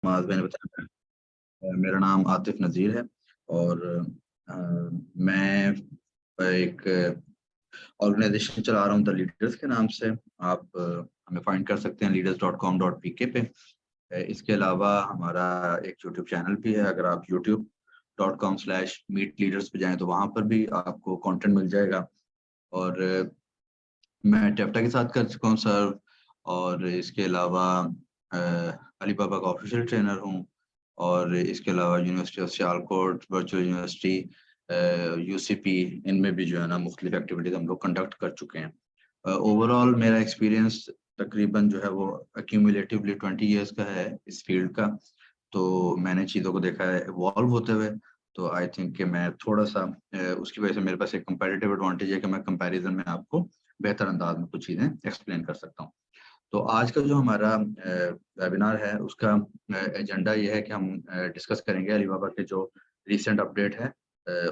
माज मैंने बताया, मेरा नाम आतिफ नज़ीर है और मैं एक ऑर्गेनाइजेशन चला रहा हूँ द लीडर्स के नाम से। आप हमें फाइंड कर सकते हैं leaders.com.pk पे। इसके अलावा हमारा एक यूट्यूब चैनल भी है। अगर आप youtube.com/meet leaders पे जाएं तो वहाँ पर भी आपको कंटेंट मिल जाएगा। और मैं टेप्टा के साथ कर चुका हूँ सर्व, और इसके अलावा अलीबाबा का ऑफिशियल ट्रेनर हूँ। और इसके अलावा university of Sialkot, virtual university, UCP, इनमें भी जो है ना मुख्तलिफ एक्टिविटीज़ हम लोग कंडक्ट कर चुके हैं। ओवरऑल मेरा एक्सपीरियंस तकरीबन जो है वो एक्यूमुलेटिवली 20 ईयर्स का है इस फील्ड का। तो मैंने चीज़ों को देखा है इवॉल्व होते हुए। तो आई थिंक कि मैं थोड़ा सा उसकी वजह से मेरे पास एक कंपैरेटिव एडवांटेज है कि मैं कंपैरिजन में आपको बेहतर अंदाज में कुछ चीज़ें एक्सप्लेन कर सकता हूँ। तो आज का जो हमारा वेबिनार है उसका एजेंडा ये है कि हम डिस्कस करेंगे अलीबाबा के जो रीसेंट अपडेट है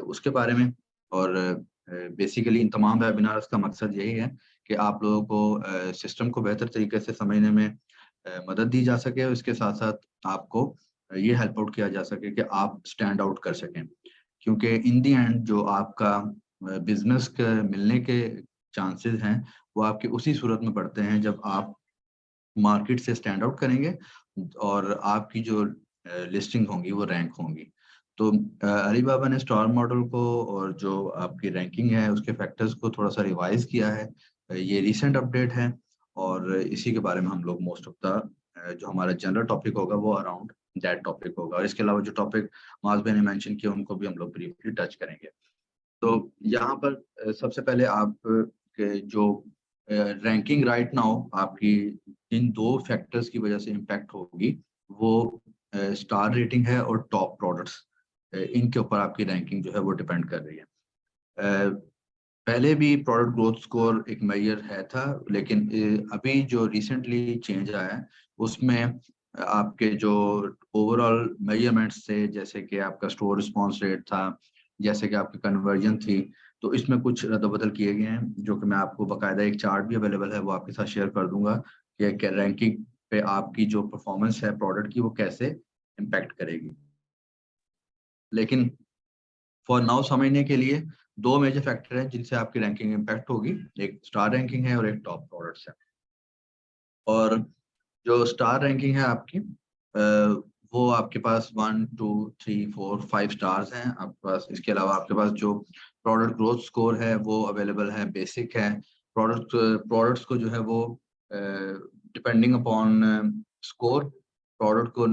उसके बारे में। और बेसिकली इन तमाम वेबिनार्स का मकसद यही है कि आप लोगों को सिस्टम को बेहतर तरीके से समझने में मदद दी जा सके, और इसके साथ साथ आपको ये हेल्प आउट किया जा सके कि आप स्टैंड आउट कर सकें। क्योंकि इन दी एंड जो आपका बिजनेस के मिलने के चांसेस हैं वो आपके उसी सूरत में बढ़ते हैं जब आप मार्केट से स्टैंड आउट करेंगे और आपकी जो लिस्टिंग होंगी वो रैंक होंगी। तो अलीबाबा ने स्टार मॉडल को और जो आपकी रैंकिंग है उसके फैक्टर्स को थोड़ा सा रिवाइज किया है। ये रीसेंट अपडेट है और इसी के बारे में हम लोग मोस्ट ऑफ द जो हमारा जनरल टॉपिक होगा वो अराउंड दैट टॉपिक होगा। और इसके अलावा जो टॉपिक माज भाई ने मेंशन किया उनको भी हम लोग ब्रीफली टच करेंगे। तो यहाँ पर सबसे पहले आप के जो रैंकिंग राइट नाउ आपकी इन दो फैक्टर्स की वजह से इम्पैक्ट होगी, वो स्टार रेटिंग है और टॉप प्रोडक्ट्स। इनके ऊपर आपकी रैंकिंग जो है वो डिपेंड कर रही है। पहले भी प्रोडक्ट ग्रोथ स्कोर एक मेजर है था, लेकिन अभी जो रिसेंटली चेंज आया है उसमें आपके जो ओवरऑल मेजरमेंट्स थे, जैसे कि आपका स्टोर रिस्पॉन्स रेट था, जैसे कि आपकी कन्वर्जन थी, तो इसमें कुछ रद्द-बदल किए गए हैं जो कि मैं आपको बाकायदा एक चार्ट भी अवेलेबल है वो आपके साथ शेयर कर दूंगा कि रैंकिंग पे आपकी जो परफॉर्मेंस है प्रोडक्ट की वो कैसे इम्पैक्ट करेगी। लेकिन फॉर नाउ समझने के लिए दो मेजर फैक्टर हैं जिनसे आपकी रैंकिंग इम्पैक्ट होगी, एक स्टार रैंकिंग है और एक टॉप प्रोडक्ट्स है। और जो स्टार रैंकिंग है आपकी वो आपके पास 1 2 3 4 5 स्टार्स हैं आपके पास। इसके अलावा आपके पास जो प्रोडक्ट ग्रोथ स्कोर है वो अवेलेबल है, बेसिक है। प्रोडक्ट्स को जो है वो डिपेंडिंग अपॉन स्कोर प्रोडक्ट को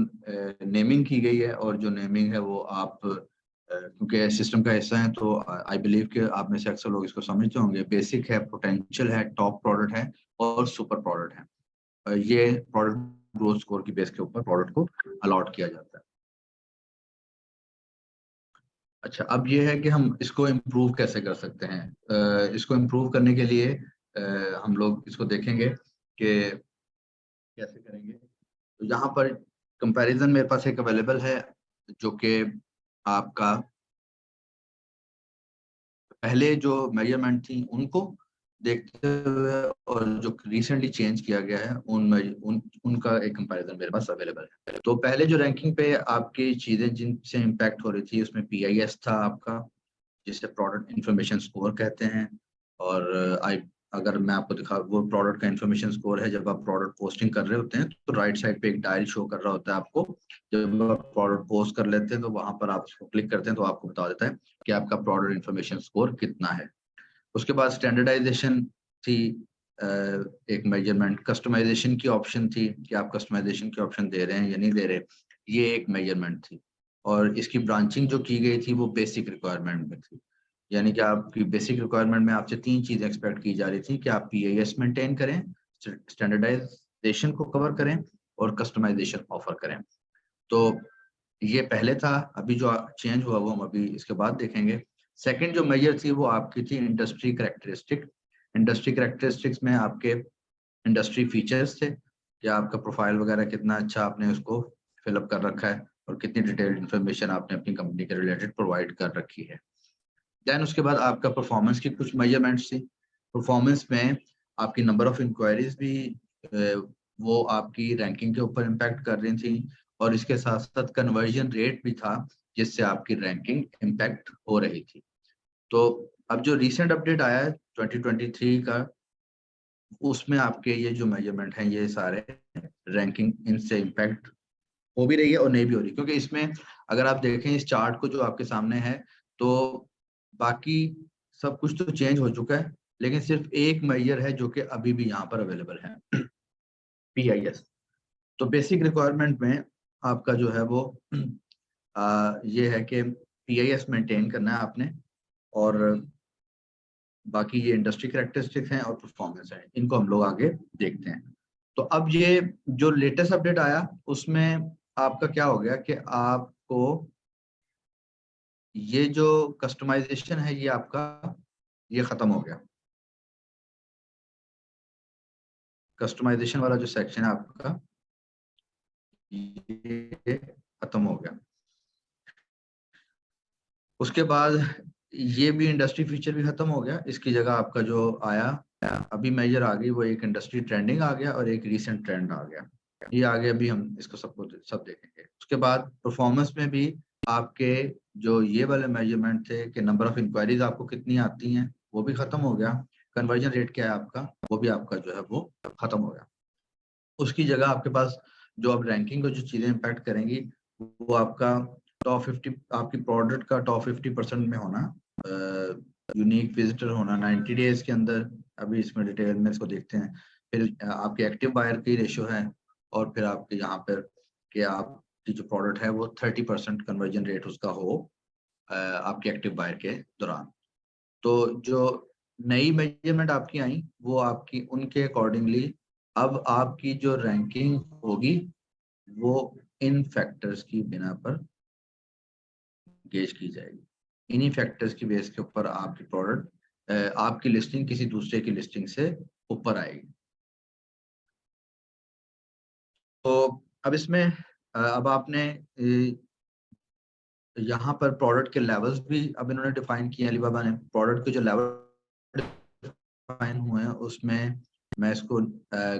नेमिंग की गई है, और जो नेमिंग है वो आप क्योंकि सिस्टम का हिस्सा है तो आई बिलीव कि आप में से अक्सर लोग इसको समझते होंगे। बेसिक है, पोटेंशियल है, टॉप प्रोडक्ट है और सुपर प्रोडक्ट है। ये प्रोडक्ट ग्रोथ स्कोर की बेस के ऊपर प्रोडक्ट को अलॉट किया जाता है। अच्छा, अब ये है कि हम इसको इम्प्रूव कैसे कर सकते हैं। इसको इम्प्रूव करने के लिए हम लोग इसको देखेंगे कि कैसे करेंगे। तो यहाँ पर कंपैरिजन मेरे पास एक अवेलेबल है जो कि आपका पहले जो मेजरमेंट थी उनको देखते हुए और जो रिसेंटली चेंज किया गया है उनका एक कंपैरिजन मेरे पास अवेलेबल है। तो पहले जो रैंकिंग पे आपकी चीजें जिनसे इम्पैक्ट हो रही थी उसमें PIS था आपका, जिसे प्रोडक्ट इंफॉर्मेशन स्कोर कहते हैं। और आई अगर मैं आपको दिखा, वो प्रोडक्ट का इंफॉर्मेशन स्कोर है। जब आप प्रोडक्ट पोस्टिंग कर रहे होते हैं तो राइट साइड पे एक डायल शो कर रहा होता है आपको। जब आप प्रोडक्ट पोस्ट कर लेते हैं तो वहां पर आप उसको क्लिक करते हैं तो आपको बता देता है कि आपका प्रोडक्ट इंफॉर्मेशन स्कोर कितना है। उसके बाद स्टैंडर्डाइजेशन थी, एक मेजरमेंट। कस्टमाइजेशन की ऑप्शन थी कि आप कस्टमाइजेशन की ऑप्शन दे रहे हैं या नहीं दे रहे, ये एक मेजरमेंट थी। और इसकी ब्रांचिंग जो की गई थी वो बेसिक रिक्वायरमेंट में थी। यानी कि आपकी बेसिक रिक्वायरमेंट में आपसे तीन चीजें एक्सपेक्ट की जा रही थी कि आप PIS मेंटेन करें, स्टैंडर्डाइजेशन को कवर करें और कस्टमाइजेशन ऑफर करें। तो ये पहले था। अभी जो चेंज हुआ वो हम अभी इसके बाद देखेंगे। सेकंड जो मेजर थी वो आपकी थी इंडस्ट्री कैरेक्टरिस्टिक। इंडस्ट्री कैरेक्टरिस्टिक्स में आपके इंडस्ट्री फीचर्स थे कि आपका प्रोफाइल वगैरह कितना अच्छा आपने उसको फिलअप कर रखा है और कितनी डिटेल्ड इन्फॉर्मेशन आपने अपनी कंपनी के रिलेटेड प्रोवाइड कर रखी है। देन उसके बाद आपका परफॉर्मेंस की कुछ मेजरमेंट्स थी। परफॉर्मेंस में आपकी नंबर ऑफ इंक्वायरीज भी वो आपकी रैंकिंग के ऊपर इम्पैक्ट कर रही थी। और इसके साथ साथ कन्वर्जन रेट भी था, जिससे आपकी रैंकिंग इम्पैक्ट हो रही थी। तो अब जो रिसेंट अपडेट आया है 2023 का, उसमें आपके ये जो मेजरमेंट हैं ये सारे रैंकिंग इनसे इम्पैक्ट हो भी रही है और नहीं भी हो रही, क्योंकि इसमें अगर आप देखें इस चार्ट को जो आपके सामने है, तो बाकी सब कुछ तो चेंज हो चुका है, लेकिन सिर्फ एक मेजर है जो कि अभी भी यहाँ पर अवेलेबल है, PIS। तो बेसिक रिक्वायरमेंट में आपका जो है वो ये है कि PIS मेंटेन करना है आपने, और बाकी ये इंडस्ट्री कैरेक्टरिस्टिक्स हैं और परफॉर्मेंस है, इनको हम लोग आगे देखते हैं। तो अब ये जो लेटेस्ट अपडेट आया उसमें आपका क्या हो गया कि आपको ये जो कस्टमाइजेशन है ये आपका ये खत्म हो गया। कस्टमाइजेशन वाला जो सेक्शन है आपका ये खत्म हो गया। उसके बाद ये भी इंडस्ट्री फीचर भी खत्म हो गया। इसकी जगह आपका जो आया अभी मेजर आ गई, वो एक इंडस्ट्री ट्रेंडिंग आ गया और एक रीसेंट ट्रेंड आ गया। ये आगे अभी हम इसको सब देखेंगे। उसके बाद परफॉर्मेंस में भी आपके जो ये वाले मेजरमेंट थे कि नंबर ऑफ इंक्वायरीज आपको कितनी आती हैं, वो भी खत्म हो गया। कन्वर्जन रेट क्या है आपका, वो भी आपका जो है वो खत्म हो गया। उसकी जगह आपके पास जो अब रैंकिंग को जो चीजें इम्पैक्ट करेंगी, वो आपका टॉप 50, आपकी प्रोडक्ट का टॉप 50% में होना, यूनिक विजिटर होना 90 डेज के अंदर। अभी इसमें डिटेल में इसको देखते हैं। फिर आपके एक्टिव बायर की रेशियो है, और फिर आपके यहाँ पर कि आपकी जो प्रोडक्ट है वो 30% कन्वर्जन रेट उसका हो आपके एक्टिव बायर के दौरान। तो जो नई मेजरमेंट आपकी आई वो आपकी उनके अकॉर्डिंगली अब आपकी जो रैंकिंग होगी वो इन फैक्टर्स की बिना पर गेज की जाएगी। इन्हीं फैक्टर्स की बेस के ऊपर आपकी प्रोडक्ट आपकी लिस्टिंग किसी दूसरे की लिस्टिंग से ऊपर आएगी। तो अब इसमें अब आपने यहाँ पर प्रोडक्ट के लेवल्स भी अब इन्होंने डिफाइन किए हैं। अलीबाबा ने प्रोडक्ट के जो लेवल डिफाइन हुए हैं उसमें मैं इसको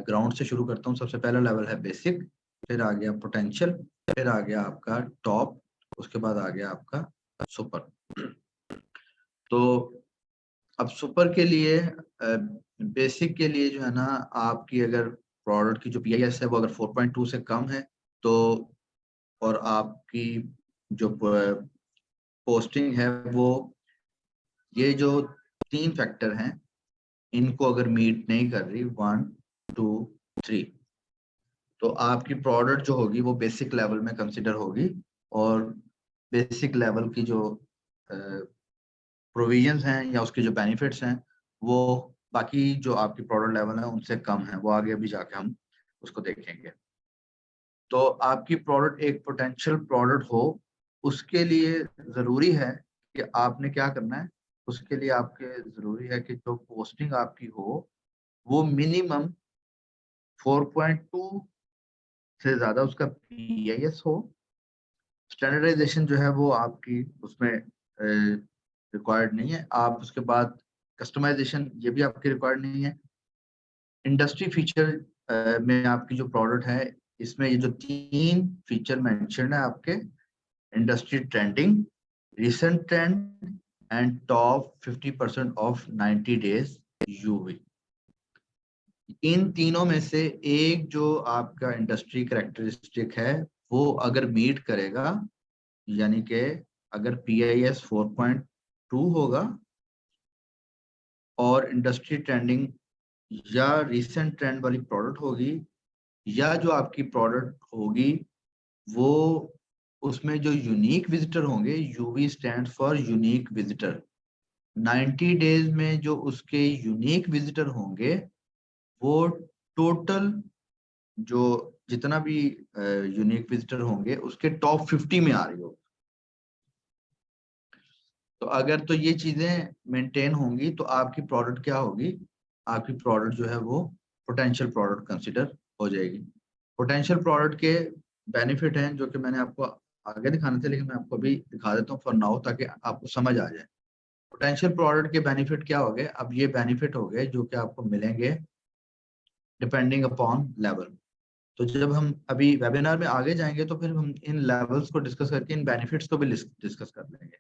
ग्राउंड से शुरू करता हूँ। सबसे पहला लेवल है बेसिक, फिर आ गया पोटेंशियल, फिर आ गया आपका टॉप, उसके बाद आ गया आपका सुपर। तो अब सुपर के लिए बेसिक के लिए जो है ना, आपकी अगर प्रोडक्ट की जो PIS है वो अगर 4.2 से कम है तो, और आपकी जो पोस्टिंग है वो, ये जो 3 फैक्टर हैं इनको अगर मीट नहीं कर रही 1 2 3, तो आपकी प्रोडक्ट जो होगी वो बेसिक लेवल में कंसिडर होगी, और बेसिक लेवल की जो प्रोविजंस हैं या उसके जो बेनिफिट्स हैं वो बाकी जो आपकी प्रोडक्ट लेवल है उनसे कम है। वो आगे अभी जाके हम उसको देखेंगे। तो आपकी प्रोडक्ट एक पोटेंशियल प्रोडक्ट हो, उसके लिए ज़रूरी है कि आपने क्या करना है। उसके लिए आपके ज़रूरी है कि जो पोस्टिंग आपकी हो वो मिनिमम 4.2 से ज़्यादा उसका PIS हो। स्टैंडर्डाइजेशन जो है वो आपकी उसमें रिक्वायर्ड नहीं है। आप उसके बाद कस्टमाइजेशन ये भी आपकी रिक्वायर्ड नहीं है। इंडस्ट्री फीचर में आपकी जो प्रोडक्ट है इसमें ये जो 3 फीचर मेंशन है आपके, industry trending, recent trend and top 50% of 90 days UV, इन तीनों में से एक जो आपका इंडस्ट्री कैरेक्टरिस्टिक है वो अगर मीट करेगा, यानी कि अगर PIS 4.2 होगा और इंडस्ट्री ट्रेंडिंग या रिसेंट ट्रेंड वाली प्रोडक्ट होगी, या जो आपकी प्रोडक्ट होगी वो उसमें जो यूनिक विजिटर होंगे, UV stand for unique visitor, 90 days में जो उसके यूनिक विजिटर होंगे वो टोटल जो जितना भी यूनिक विजिटर होंगे उसके टॉप 50 में आ रही हो। तो अगर तो ये चीजें मेंटेन होंगी तो आपकी प्रोडक्ट क्या होगी, आपकी प्रोडक्ट जो है वो पोटेंशियल प्रोडक्ट कंसिडर हो जाएगी। पोटेंशियल प्रोडक्ट के बेनिफिट हैं जो कि मैंने आपको आगे दिखाने थे, लेकिन मैं आपको अभी दिखा देता हूँ फॉर नाउ ताकि आपको समझ आ जाए। पोटेंशियल प्रोडक्ट के बेनिफिट क्या हो गए, अब ये बेनिफिट हो गए जो कि आपको मिलेंगे डिपेंडिंग अपॉन लेवल। तो जब हम अभी वेबिनार में आगे जाएंगे तो फिर हम इन लेवल्स को डिस्कस करके इन बेनिफिट्स को भी डिस्कस कर लेंगे।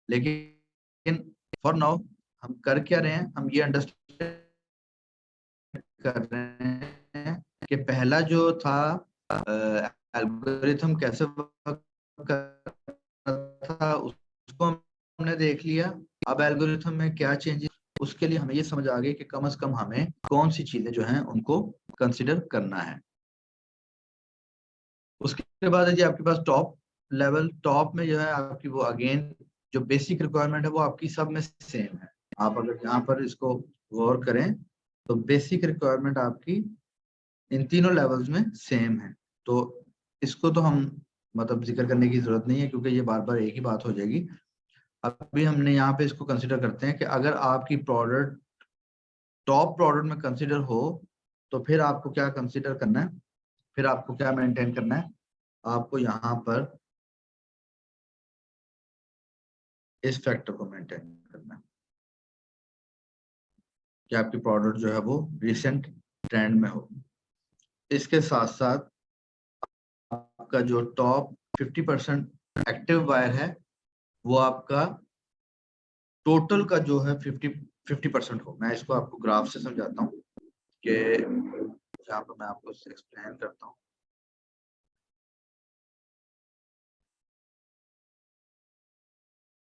लेकिन फॉर नाउ हम कर क्या रहे हैं, हम ये अंडरस्टैंड कर रहे हैं कि पहला जो था एल्गोरिथम कैसे वर्क करता था उसको हमने देख लिया। अब एल्गोरिथम में क्या चेंजेस, उसके लिए हमें ये समझ आ गई कि कम से कम हमें कौन सी चीजें जो हैं उनको कंसिडर करना है। उसके बाद है जी आपके पास टॉप लेवल। टॉप में जो है आपकी वो अगेन जो बेसिक रिक्वायरमेंट है वो आपकी सब में सेम है। आप अगर यहाँ पर इसको गौर करें तो बेसिक रिक्वायरमेंट आपकी इन तीनों लेवल्स में सेम है। तो इसको तो हम मतलब जिक्र करने की जरूरत नहीं है क्योंकि ये बार बार एक ही बात हो जाएगी। अभी हमने यहाँ पे इसको कंसिडर करते हैं कि अगर आपकी प्रोडक्ट टॉप प्रोडक्ट में कंसिडर हो तो फिर आपको क्या कंसिडर करना है, फिर आपको क्या मेंटेन करना है, आपको यहाँ पर इस फैक्टर को मेंटेन करना है कि आपकी प्रोडक्ट जो है वो रिसेंट ट्रेंड में हो। इसके साथ साथ आपका जो टॉप 50% एक्टिव बायर है वो आपका टोटल का जो है 50% हो। मैं इसको आपको ग्राफ से समझाता हूँ कि यहाँ पर मैं आपको एक्सप्लेन करता हूँ।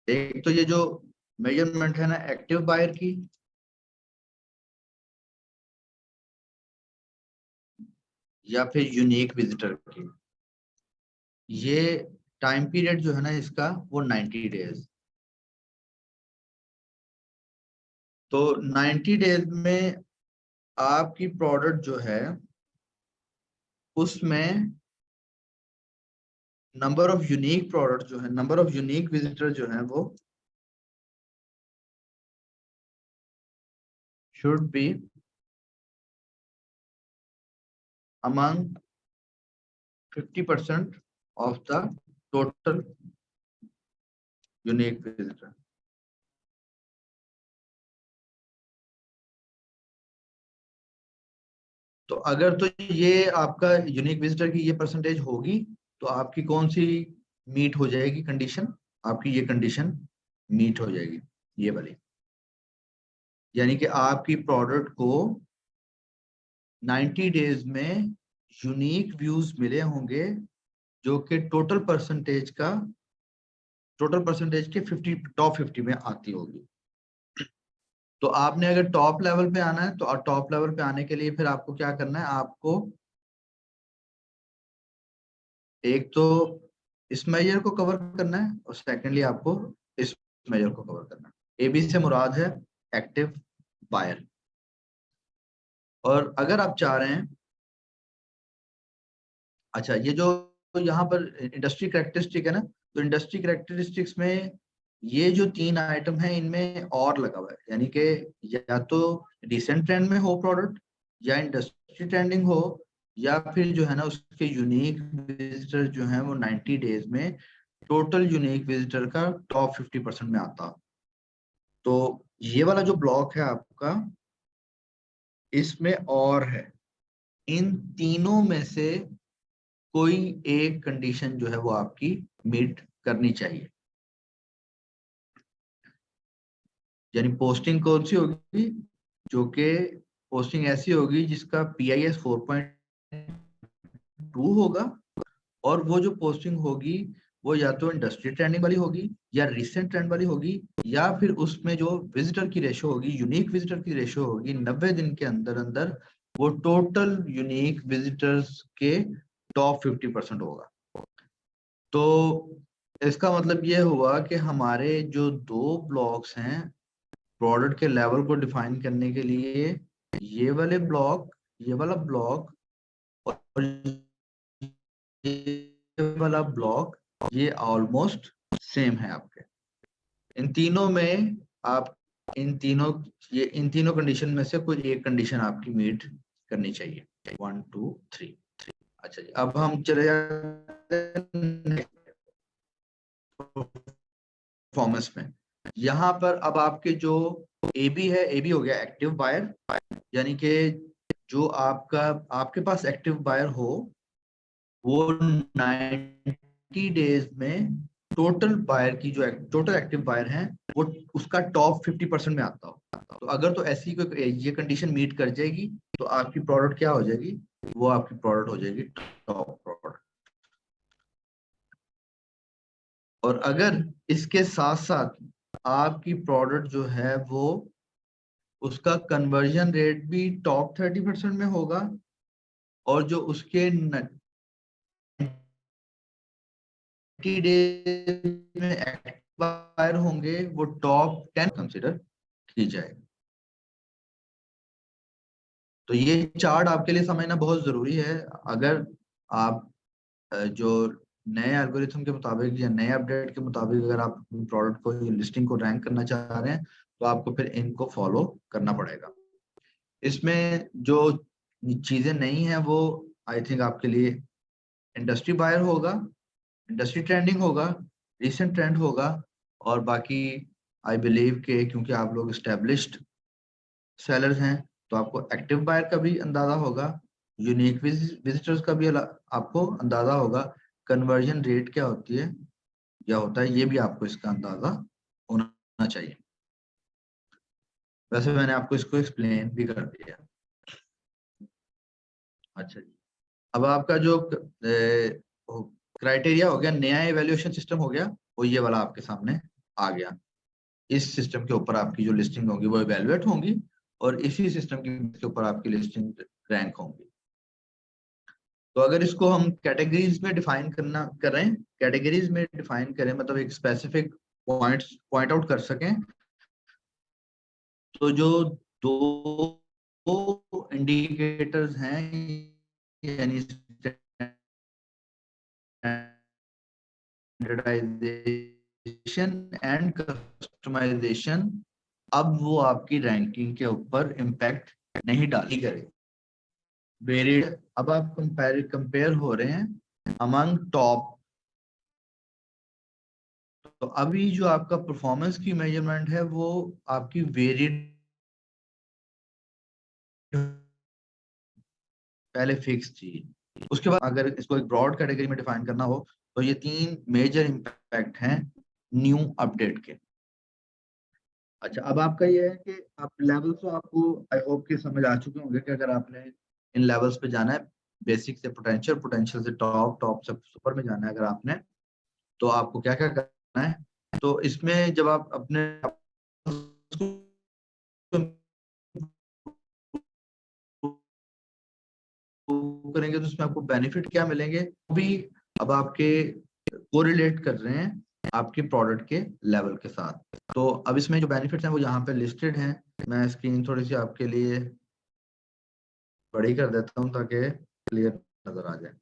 एक तो ये जो मेजरमेंट है ना एक्टिव बायर की, या फिर यूनिक विजिटर की, ये टाइम पीरियड जो है ना इसका वो 90 डेज। तो 90 डेज में आपकी प्रोडक्ट जो है उसमें नंबर ऑफ यूनिक प्रोडक्ट जो है, नंबर ऑफ यूनिक विजिटर जो है वो should be among 50% of the total unique visitor। तो अगर तो ये आपका यूनिक विजिटर की ये परसेंटेज होगी तो आपकी कौन सी मीट हो जाएगी कंडीशन, आपकी ये कंडीशन मीट हो जाएगी ये वाली। यानी कि आपकी प्रोडक्ट को 90 डेज में यूनिक व्यूज मिले होंगे जो कि टोटल परसेंटेज के 50 टॉप 50 में आती होगी। तो आपने अगर टॉप लेवल पे आना है तो टॉप लेवल पे आने के लिए फिर आपको क्या करना है, आपको एक तो इस मेजर को कवर करना है और सेकेंडली आपको इस मेजर को कवर करना है। एबी से मुराद है एक्टिव बायर। और अगर आप चाह रहे हैं, अच्छा ये जो यहाँ पर इंडस्ट्री कैरेक्टरिस्टिक है ना, तो इंडस्ट्री कैरेक्टरिस्टिक्स में ये जो तीन आइटम है इनमें और लगा हुआ है, यानी कि या तो रिसेंट ट्रेंड में हो प्रोडक्ट, या इंडस्ट्री ट्रेंडिंग हो, या फिर जो है ना उसके यूनिक विजिटर जो है वो 90 डेज में टोटल यूनिक विजिटर का टॉप 50% में आता हो। तो ये वाला जो ब्लॉक है आपका इसमें और है, इन तीनों में से कोई एक कंडीशन जो है वो आपकी मीट करनी चाहिए। यानी पोस्टिंग कौन सी होगी, जो कि पोस्टिंग ऐसी होगी जिसका PIS 4.2 होगा, और वो जो पोस्टिंग होगी वो या तो इंडस्ट्री ट्रेंडिंग वाली होगी, या रिसेंट ट्रेंड वाली होगी, या फिर उसमें जो विजिटर की रेशो होगी, यूनिक विजिटर की रेशो होगी 90 दिन के अंदर अंदर वो टोटल यूनिक विजिटर्स के टॉप 50% होगा। तो इसका मतलब ये हुआ कि हमारे जो दो ब्लॉक्स हैं प्रोडक्ट के लेवल को डिफाइन करने के लिए, ये वाले ब्लॉक, ये वाला ब्लॉक और ये वाला ब्लॉक, ये ऑलमोस्ट सेम है आपके। इन तीनों में आप इन तीनों कंडीशन में से कोई एक कंडीशन आपकी मीट करनी चाहिए। 1 2 3। अच्छा जी, अब हम चले जाते हैं परफॉर्मेंस में। यहाँ पर अब आपके जो AB है, AB हो गया एक्टिव बायर, यानी कि जो आपके पास एक्टिव बायर हो, वो 90 डेज में टोटल बायर की जो टोटल एक्टिव बायर हैं वो उसका टॉप 50% में आता हो। तो अगर तो ऐसी कोई ये कंडीशन मीट कर जाएगी तो आपकी प्रोडक्ट क्या हो जाएगी, वो आपकी प्रोडक्ट हो जाएगी टॉप प्रोडक्ट। और अगर इसके साथ साथ आपकी प्रोडक्ट जो है वो उसका कन्वर्जन रेट भी टॉप 30% में होगा, और जो उसके 90 डेज में एक्सपायर होंगे वो टॉप 10 कंसिडर की जाए। तो ये चार्ट आपके लिए समझना बहुत जरूरी है। अगर आप जो नए एल्गोरिथम के मुताबिक या नए अपडेट के मुताबिक अगर आप प्रोडक्ट को लिस्टिंग को रैंक करना चाह रहे हैं तो आपको फिर इनको फॉलो करना पड़ेगा। इसमें जो चीजें नहीं है वो आई थिंक आपके लिए इंडस्ट्री बायर होगा, इंडस्ट्री ट्रेंडिंग होगा, रिसेंट ट्रेंड होगा, और बाकी आई बिलीव के क्योंकि आप लोग एस्टेब्लिश्ड सेलर्स हैं तो आपको एक्टिव बायर का भी अंदाजा होगा, यूनिक विजिटर्स का भी आपको अंदाजा होगा, कन्वर्जन रेट क्या होती है क्या होता है ये भी आपको इसका अंदाजा होना चाहिए। वैसे मैंने आपको इसको एक्सप्लेन भी कर दिया। अच्छा जी, अब आपका जो क्राइटेरिया हो गया, नया एवेल्यूएशन सिस्टम हो गया, वो ये वाला आपके सामने आ गया। इस सिस्टम के ऊपर आपकी जो लिस्टिंग होगी वो इवेलुएट होंगी और इसी सिस्टम के ऊपर आपकी लिस्टिंग रैंक होंगी। तो अगर इसको हम कैटेगरीज में डिफाइन करें, कैटेगरीज में डिफाइन करें मतलब एक स्पेसिफिक पॉइंट आउट कर सकें, तो जो दो इंडिकेटर्स हैं यानी स्टैंडर्डाइजेशन एंड कस्टमाइजेशन, अब वो आपकी रैंकिंग के ऊपर इम्पैक्ट नहीं डाली करे। वेरिड, अब आप कंपेयर हो रहे हैं अमंग टॉप, तो अभी जो आपका परफॉर्मेंस की मेजरमेंट है वो आपकी वेरिड पहले फिक्स थी। उसके बाद अगर इसको एक ब्रॉड कैटेगरी में डिफाइन करना हो तो ये 3 मेजर इम्पैक्ट हैं न्यू अपडेट के। अच्छा, अब आपका ये है कि आप लेवल तो आपको आई होप कि समझ आ चुके होंगे कि अगर आपने इन लेवल्स पे जाना है, बेसिक से पोटेंशियल, पोटेंशियल से टॉप, टॉप से सुपर में जाना है अगर आपने, तो आपको क्या क्या करना है। तो इसमें जब आप अपने करेंगे तो उसमें आपको बेनिफिट क्या मिलेंगे भी अब आपके कोरिलेट कर रहे हैं आपके प्रोडक्ट के लेवल के साथ। तो अब इसमें जो बेनिफिट्स हैं वो यहाँ पे लिस्टेड हैं। मैं स्क्रीन थोड़ी सी आपके लिए बड़ी कर देता हूँ ताकि क्लियर नजर आ जाए।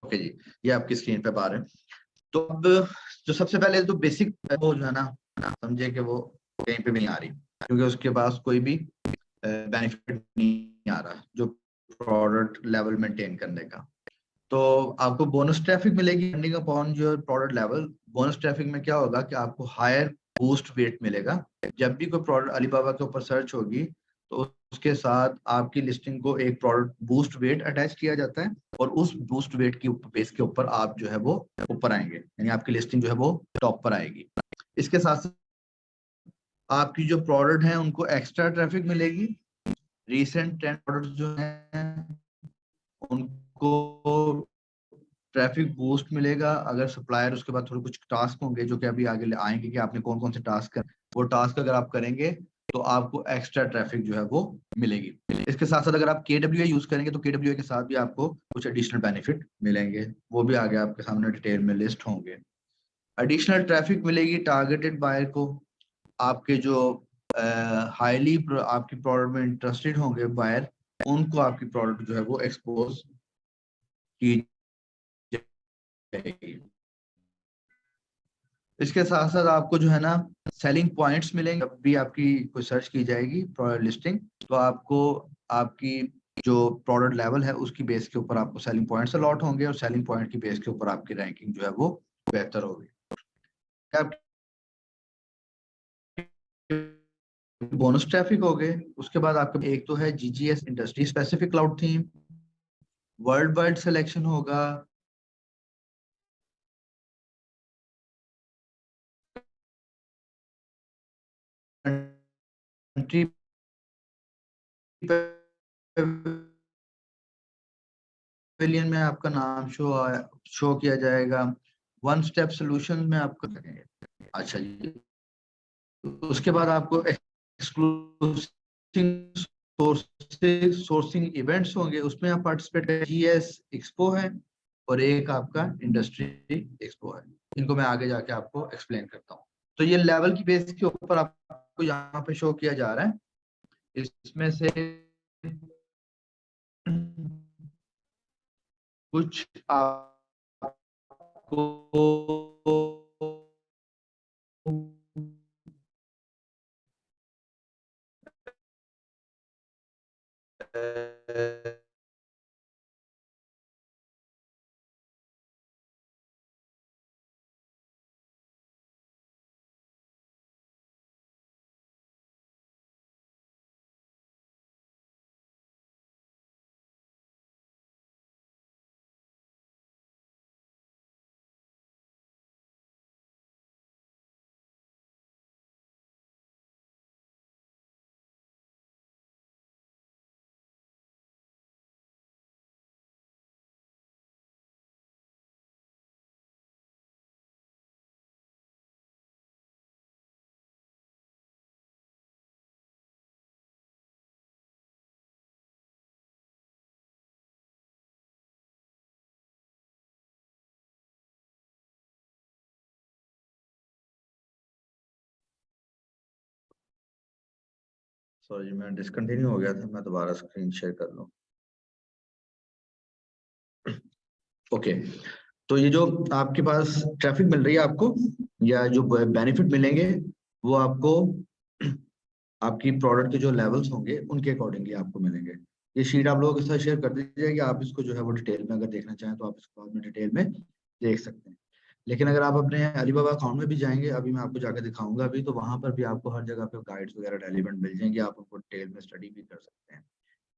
ओके जी, ये आपकी स्क्रीन पे बार है। तो अब जो सबसे पहले तो बेसिक वो जो है ना, समझे कि वो कहीं पे भी नहीं आ रही क्योंकि उसके पास कोई भी बेनिफिट नहीं आ रहा जो प्रोडक्ट लेवल मेंटेन करने का। तो आपको बोनस ट्रैफिक मिलेगी depending upon your product level. Bonus traffic में क्या होगा कि आपको हायर बूस्ट वेट मिलेगा। जब भी कोई प्रोडक्ट अलीबाबा के ऊपर सर्च होगी तो उसके साथ आपकी लिस्टिंग को एक प्रोडक्ट बूस्ट वेट अटैच किया जाता है और उस बूस्ट वेट की बेस के ऊपर आप जो है वो ऊपर आएंगे, यानी आपकी लिस्टिंग जो है वो टॉप पर आएगी। इसके साथ आपकी जो प्रोडक्ट है उनको एक्स्ट्रा ट्रैफिक मिलेगी। रिसेंट ट्रेंड प्रोडक्ट जो है उनको ट्रैफिक बूस्ट मिलेगा। अगर सप्लायर उसके बाद थोड़े कुछ टास्क होंगे जो कि अभी आगे आएंगे कि आपने कौन कौन से टास्क कर, वो टास्क अगर आप करेंगे तो आपको एक्स्ट्रा ट्रैफिक जो है वो मिलेगी। इसके साथ साथ अगर आप KWA यूज करेंगे तो KWA के साथ भी आपको कुछ एडिशनल बेनिफिट मिलेंगे, वो भी आगे आपके सामने डिटेल में लिस्ट होंगे। एडिशनल ट्रैफिक मिलेगी टारगेटेड बायर को, आपके जो हाईली आपकी प्रोडक्ट में इंटरेस्टेड होंगे बायर, उनको आपकी प्रोडक्ट जो है वो एक्सपोज की जाएगी। इसके साथ साथ आपको जो है ना सेलिंग पॉइंट्स मिलेंगे। जब भी आपकी कोई सर्च की जाएगी प्रोडक्ट लिस्टिंग, तो आपको आपकी जो प्रोडक्ट लेवल है उसकी बेस के ऊपर आपको सेलिंग पॉइंट्स अलॉट होंगे, और सेलिंग पॉइंट की बेस के ऊपर आपकी रैंकिंग जो है वो बेहतर होगी। बोनस ट्रैफिक हो गए। उसके बाद आपके एक तो है GGS industry specific cloud theme, world wide selection होगा, कंट्री पेविलियन में आपका नाम शो किया जाएगा, वन स्टेप सॉल्यूशन में आपको लगेंगे। अच्छा जी, उसके बाद आपको एक्सक्लूसिव सोर्सिंग इवेंट्स होंगे, उसमें आप पार्टिसिपेट करें। जीएस एक्सपो है और एक आपका इंडस्ट्री एक्सपो है। इनको मैं आगे जाके आपको एक्सप्लेन करता हूँ। तो ये लेवल की बेस के ऊपर आपको यहाँ पे शो किया जा रहा है। इसमें से कुछ आपको सॉरी जी, मैं डिसकंटिन्यू हो गया था, मैं दोबारा स्क्रीन शेयर कर लूँ। ओके, तो ये जो आपके पास ट्रैफिक मिल रही है आपको, या जो बेनिफिट मिलेंगे, वो आपको आपकी प्रोडक्ट के जो लेवल्स होंगे उनके अकॉर्डिंगली आपको मिलेंगे। ये शीट आप लोगों के साथ शेयर कर दीजिए कि आप इसको जो है वो डिटेल में अगर देखना चाहें तो आप इसको बाद में डिटेल में देख सकते हैं। लेकिन अगर आप अपने अलीबाबा अकाउंट में भी जाएंगे, अभी मैं आपको जाकर दिखाऊंगा अभी, तो वहां पर भी आपको हर जगह पे गाइड्स वगैरह रेलिवेंट मिल जाएंगे, आप उनको डिटेल में स्टडी भी कर सकते हैं।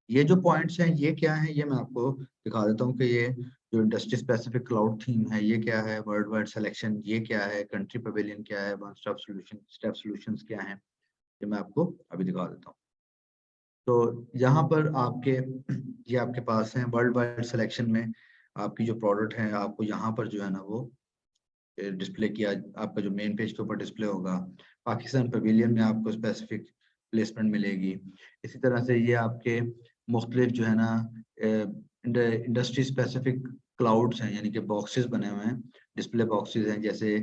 ये जो पॉइंट्स हैं ये क्या है, ये मैं आपको दिखा देता हूँ कि ये जो इंडस्ट्री स्पेसिफिक क्लाउड थीम है ये क्या है, वर्ल्ड वाइड सिलेक्शन ये क्या है, कंट्री पवेलियन क्या है, वन स्टॉप स्टेप सॉल्यूशंस क्या है, ये मैं आपको अभी दिखा देता हूँ। तो यहाँ पर आपके ये आपके पास है वर्ल्ड वाइड सिलेक्शन में आपकी जो प्रोडक्ट है आपको यहाँ पर जो है ना वो डिस्प्ले किया, आपका जो मेन पेज के ऊपर डिस्प्ले होगा। पाकिस्तान पवेलियन में आपको स्पेसिफिक प्लेसमेंट मिलेगी। इसी तरह से ये आपके मुख्तलिफ जो है ना इंडस्ट्री स्पेसिफिक क्लाउड्स हैं, यानी कि बॉक्सेस बने हुए हैं, डिस्प्ले बॉक्सेस हैं। जैसे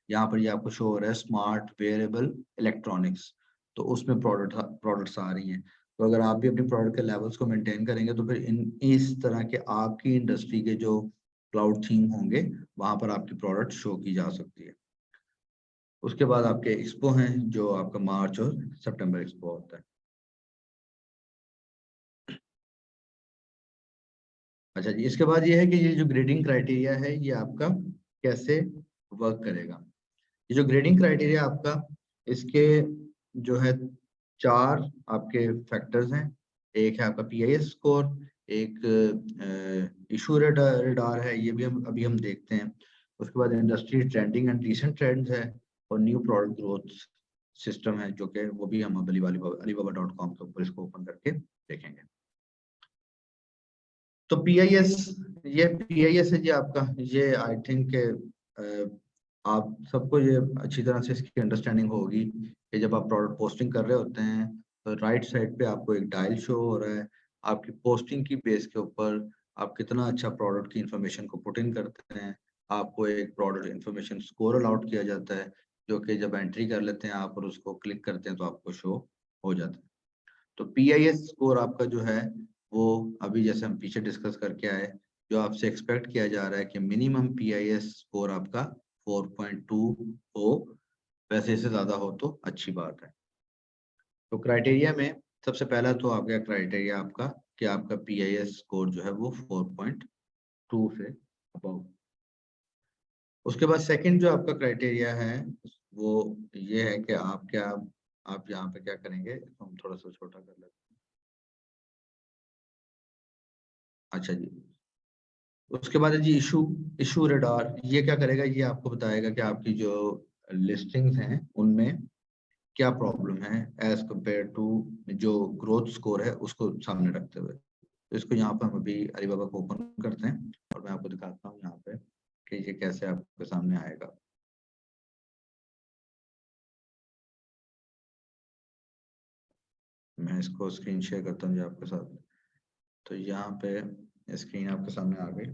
यहाँ पर ये आपको शो हो रहा है स्मार्ट वेयरेबल इलेक्ट्रॉनिक्स, तो उसमें प्रोडक्ट्स आ रही हैं। तो अगर आप भी अपनी प्रोडक्ट के लेवल्स को मेंटेन करेंगे तो फिर इस तरह के आपकी इंडस्ट्री के जो क्लाउड थीम होंगे वहां पर आपकी प्रोडक्ट शो की जा सकती है। उसके बाद आपके एक्सपो हैं जो आपका मार्च और सितंबर एक्सपो होता है। अच्छा जी, इसके बाद ये है कि ये जो ग्रेडिंग क्राइटेरिया है ये आपका कैसे वर्क करेगा। ये जो ग्रेडिंग क्राइटेरिया आपका, इसके जो है 4 आपके फैक्टर्स हैं। एक है आपका पीआईएस स्कोर, एक इशू रेडार है, ये भी हम अभी देखते हैं। उसके बाद industry trending and recent trends है, और न्यू प्रोडक्ट ग्रोथ सिस्टम है, जो कि वो भी हम अब alibaba.com के ऊपर इसको ओपन करके देखेंगे। तो पीआईएस है जी आपका, ये आई थिंक आप सबको ये अच्छी तरह से इसकी अंडरस्टैंडिंग होगी कि जब आप प्रोडक्ट पोस्टिंग कर रहे होते हैं तो राइट साइड पे आपको एक डायल शो हो रहा है। आपकी पोस्टिंग की बेस के ऊपर आप कितना अच्छा प्रोडक्ट की इंफॉर्मेशन को पुट इन करते हैं, आपको एक प्रोडक्ट इंफॉर्मेशन स्कोर अलाउट किया जाता है, जो कि जब एंट्री कर लेते हैं आप और उसको क्लिक करते हैं तो आपको शो हो जाता है। तो पीआईएस स्कोर आपका जो है वो अभी जैसे हम पीछे डिस्कस करके आए, जो आपसे एक्सपेक्ट किया जा रहा है कि मिनिमम पीआईएस स्कोर आपका 4.2 हो, वैसे से ज़्यादा हो तो अच्छी बात है। तो क्राइटेरिया में सबसे पहला तो आ गया क्राइटेरिया आपका कि आपका PIS स्कोर जो है वो 4.2 से अबव। उसके बाद सेकंड जो आपका क्राइटेरिया है वो ये है कि आप यहाँ पे क्या करेंगे, हम थोड़ा सा छोटा कर लेते हैं। अच्छा जी, उसके बाद है जी इशू रडार। ये क्या करेगा, ये आपको बताएगा कि आपकी जो लिस्टिंग्स हैं उनमें क्या प्रॉब्लम है एज कम्पेयर टू जो ग्रोथ स्कोर है उसको सामने रखते हुए। तो इसको यहाँ पर हम अभी अलीबाबा को ओपन करते हैं और मैं आपको दिखाता हूँ यहाँ पे कि ये कैसे आपके सामने आएगा। मैं इसको स्क्रीन शेयर करता हूँ जी आपके साथ। तो यहाँ पे स्क्रीन आपके सामने आ गई।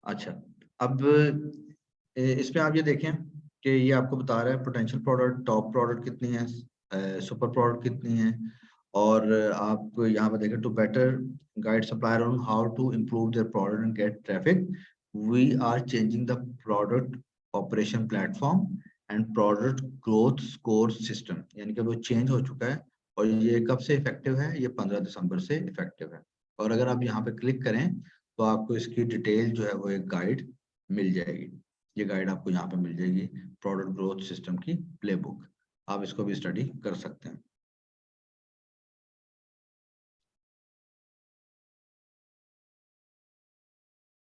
अच्छा, अब इसमें आप ये देखें कि ये आपको बता रहा है पोटेंशियल प्रोडक्ट, टॉप प्रोडक्ट कितनी है, सुपर प्रोडक्ट कितनी है, और आप यहाँ पर देखें to better guide supplier on how to improve their product and get traffic, we are changing the product operation platform and product growth score system. यानी कि वो चेंज हो चुका है और ये कब से इफेक्टिव है, ये 15 दिसंबर से इफेक्टिव है। और अगर आप यहाँ पे क्लिक करें तो आपको इसकी डिटेल जो है वो एक गाइड मिल जाएगी। ये गाइड आपको यहाँ पे मिल जाएगी, प्रोडक्ट ग्रोथ सिस्टम की प्लेबुक। आप इसको भी स्टडी कर सकते हैं।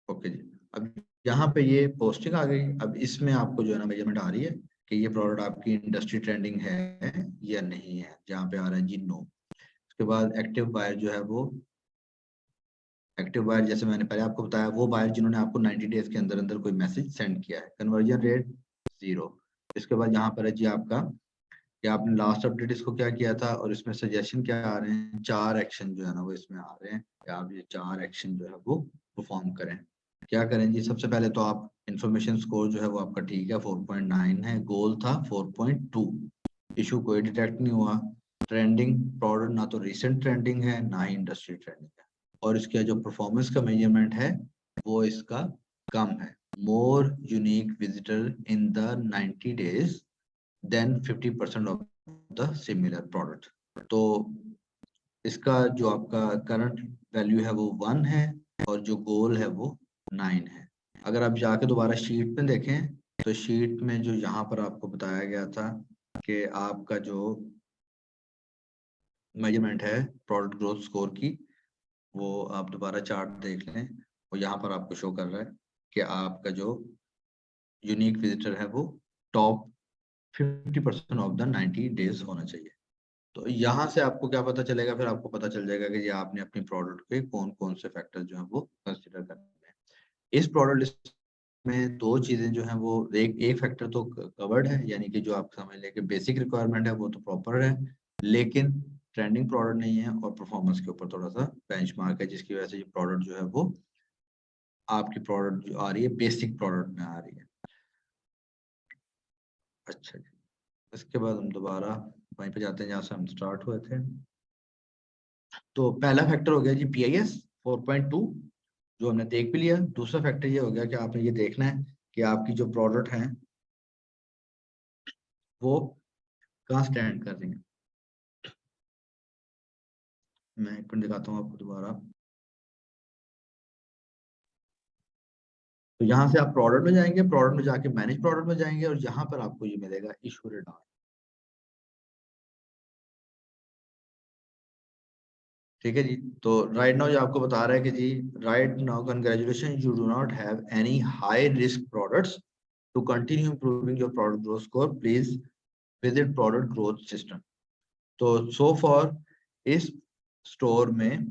ओके जी, अब यहाँ पे ये पोस्टिंग आ गई। अब इसमें आपको जो है ना मेजरमेंट आ रही है कि ये प्रोडक्ट आपकी इंडस्ट्री ट्रेंडिंग है या नहीं है, जहाँ पे आ रहा है जी नो। उसके बाद एक्टिव बायर जो है वो, एक्टिव बायर जैसे मैंने पहले आपको बताया, वो बायर जिन्होंने आपको 90 डेज के अंदर अंदर कोई मैसेज सेंड किया है। Conversion rate 0। इसके बाद यहाँ पर है जी आपका कि आपने लास्ट अपडेट इसको क्या किया था, और इसमें सजेशन क्या आ रहे हैं, 4 एक्शन जो है ना वो इसमें आ रहे हैं कि आप ये 4 एक्शन जो है वो परफॉर्म करें। क्या करें जी, सबसे पहले तो आप इंफॉर्मेशन स्कोर जो है वो आपका ठीक है, 4.9 है, गोल था 4.2। इशू कोई डिटेक्ट नहीं हुआ। ट्रेंडिंग प्रोडक्ट ना तो रिसेंट ट्रेंडिंग है ना ही इंडस्ट्री ट्रेंडिंग है। और इसका जो परफॉर्मेंस का मेजरमेंट है वो इसका कम है, more unique visitor in the 90 days then 50% of the similar product. तो इसका जो आपका करंट वैल्यू है वो 1 है और जो गोल है वो 9 है। अगर आप जाके दोबारा शीट में देखें तो शीट में जो यहाँ पर आपको बताया गया था कि आपका जो मेजरमेंट है प्रोडक्ट ग्रोथ स्कोर की, वो आप दोबारा चार्ट देख लें और यहाँ पर आपको शो कर रहा है कि आपका जो यूनिक विजिटर है वो टॉप 50% ऑफ द 90 डेज होना चाहिए। तो यहाँ से आपको क्या पता चलेगा, फिर आपको पता चल जाएगा कि ये आपने अपनी प्रोडक्ट के कौन कौन से फैक्टर जो है वो कंसिडर करने हैं। इस प्रोडक्ट लिस्ट में दो चीजें जो हैं वो, एक फैक्टर तो कवर्ड है, यानी कि जो आप समझ लें कि बेसिक रिक्वायरमेंट है वो तो प्रॉपर है, लेकिन ट्रेंडिंग प्रोडक्ट नहीं है और परफॉर्मेंस के ऊपर थोड़ा सा बेंचमार्क है, जिसकी वजह से ये प्रोडक्ट जो है वो आपकी प्रोडक्ट जो आ रही है बेसिक प्रोडक्ट में आ रही है। अच्छा जी, इसके बाद हम दोबारा वहीं पे जाते हैं जहाँ से हम स्टार्ट हुए थे। तो पहला फैक्टर हो गया जी PIS 4.2, जो हमने देख भी लिया। दूसरा फैक्टर ये हो गया कि आपने ये देखना है कि आपकी जो प्रोडक्ट हैं वो कहाँ स्टैंड कर रही हैं। मैं एक मिनट दिखाता हूँ आपको दोबारा। तो यहाँ से आप प्रोडक्ट में जाएंगे, प्रोडक्ट में जाके मैनेज प्रोडक्ट में जाएंगे और यहाँ पर आपको ये मिलेगा इशू रिटर्न। ठीक है जी, तो राइट नाउ जो आपको बता रहा है कि जी right now congratulation, you do not have any high risk products, to continue improving your product growth score please visit product growth system. तो सो फॉर इस स्टोर में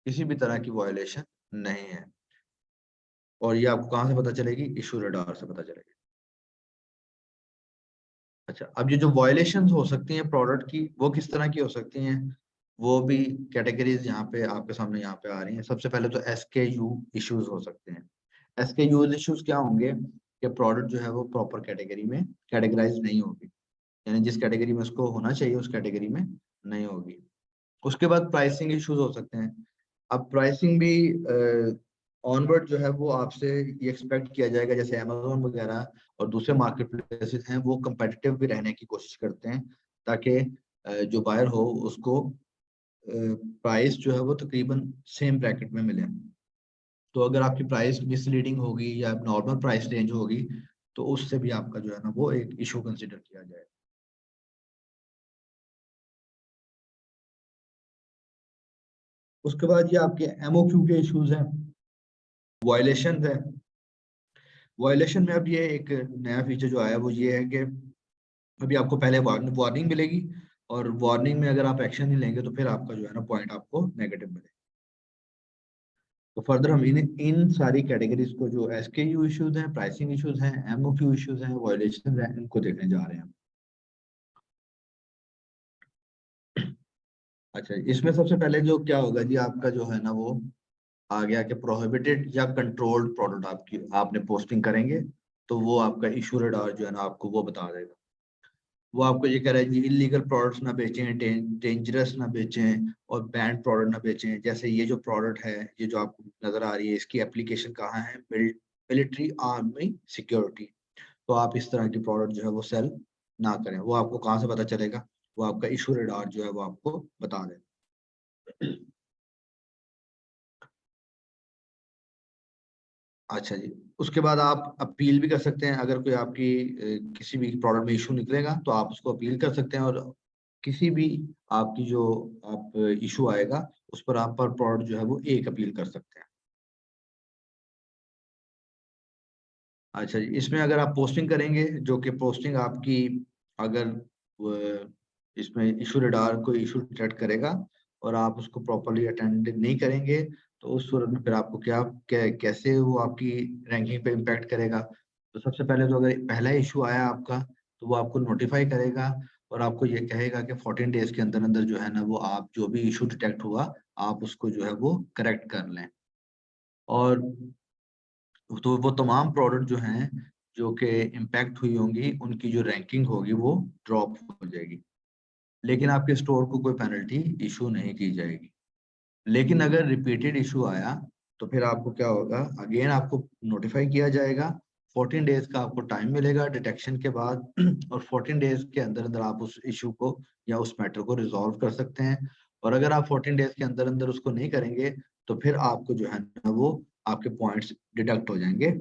किसी भी तरह की वायलेशन नहीं है। और ये आपको कहाँ से पता चलेगी, इशू रडार से पता चलेगी। अच्छा, अब ये जो वायलेशन हो सकती हैं प्रोडक्ट की, वो किस तरह की हो सकती हैं, वो भी कैटेगरीज यहाँ पे आपके सामने यहाँ पे आ रही हैं। सबसे पहले तो SKU इश्यूज हो सकते हैं। SKU इश्यूज क्या होंगे कि प्रोडक्ट जो है वो प्रॉपर कैटेगरी में कैटेगराइज नहीं होगी, यानी जिस कैटेगरी में उसको होना चाहिए उस कैटेगरी में नहीं होगी। उसके बाद प्राइसिंग इश्यूज हो सकते हैं। अब प्राइसिंग भी ऑनवर्ड जो है वो आपसे ये एक्सपेक्ट किया जाएगा, जैसे अमेजोन वगैरह और दूसरे मार्केट प्लेसेस हैं वो कंपेटिटिव भी रहने की कोशिश करते हैं, ताकि जो बायर हो उसको प्राइस जो है वो तकरीबन सेम ब्रैकेट में मिले। तो अगर आपकी प्राइस मिसलीडिंग होगी या नॉर्मल प्राइस रेंज होगी तो उससे भी आपका जो है ना वो एक इशू कंसिडर किया जाए। उसके बाद ये आपके एमओक्यू के इश्यूज हैं, वायलेशन है। वायलेशन में अब ये एक नया फीचर जो आया है वो ये है कि अभी आपको पहले वार्निंग मिलेगी, और वार्निंग में अगर आप एक्शन नहीं लेंगे तो फिर आपका जो है ना पॉइंट आपको नेगेटिव मिलेगा। तो फर्दर हम इन सारी कैटेगरीज को, जो एसकेयू इश्यूज हैं, प्राइसिंग इश्यूज हैं, एमओक्यू इश्यूज हैं, वायलेशन हैं, इनको देखने जा रहे हैं। अच्छा, इसमें सबसे पहले जो क्या होगा जी, आपका जो है ना वो आ गया कि प्रोहिबिटेड या कंट्रोल्ड प्रोडक्ट आपकी आपने पोस्टिंग करेंगे, तो वो आपका इशू रडार जो है ना आपको वो बता देगा। वो आपको ये कह रहा है जी इलीगल प्रोडक्ट्स ना बेचें, डेंजरस ना बेचें और बैंड प्रोडक्ट ना बेचें। जैसे ये जो प्रोडक्ट है, ये जो आपको नजर आ रही है, इसकी एप्लीकेशन कहाँ है, मिलिट्री आर्मी सिक्योरिटी। तो आप इस तरह की प्रोडक्ट जो है वो सेल ना करें। वो आपको कहाँ से पता चलेगा, वो आपका इशू रडार जो है वो आपको बता देगा। अच्छा जी, उसके बाद आप अपील भी कर सकते हैं। अगर कोई आपकी किसी भी प्रोडक्ट में इशू निकलेगा तो आप उसको अपील कर सकते हैं, और किसी भी आपकी जो आप इशू आएगा उस पर आप पर प्रोडक्ट जो है वो एक अपील कर सकते हैं। अच्छा जी, इसमें अगर आप पोस्टिंग करेंगे, जो कि पोस्टिंग आपकी अगर इसमें इशू रडार कोई इशू डिटेक्ट करेगा और आप उसको प्रॉपरली अटेंड नहीं करेंगे, तो उस सूरत में फिर आपको कैसे वो आपकी रैंकिंग पे इम्पैक्ट करेगा। तो सबसे पहले तो अगर पहला इशू आया आपका, तो वो आपको नोटिफाई करेगा और आपको ये कहेगा कि 14 डेज के अंदर अंदर जो है ना वो आप जो भी इशू डिटेक्ट हुआ आप उसको जो है वो करेक्ट कर लें। और तो वो तमाम प्रोडक्ट जो हैं जो कि इम्पैक्ट हुई होंगी, उनकी जो रैंकिंग होगी वो ड्रॉप हो जाएगी, लेकिन आपके स्टोर को कोई पेनल्टी इशू नहीं की जाएगी। लेकिन अगर रिपीटेड इशू आया तो फिर आपको क्या होगा, अगेन आपको नोटिफाई किया जाएगा। 14 डेज का आपको टाइम मिलेगा डिटेक्शन के बाद और 14 डेज के अंदर अंदर आप उस इशू को या उस मैटर को रिजॉल्व कर सकते हैं। और अगर आप 14 डेज के अंदर अंदर उसको नहीं करेंगे तो फिर आपको जो है ना वो आपके पॉइंट्स डिडक्ट हो जाएंगे,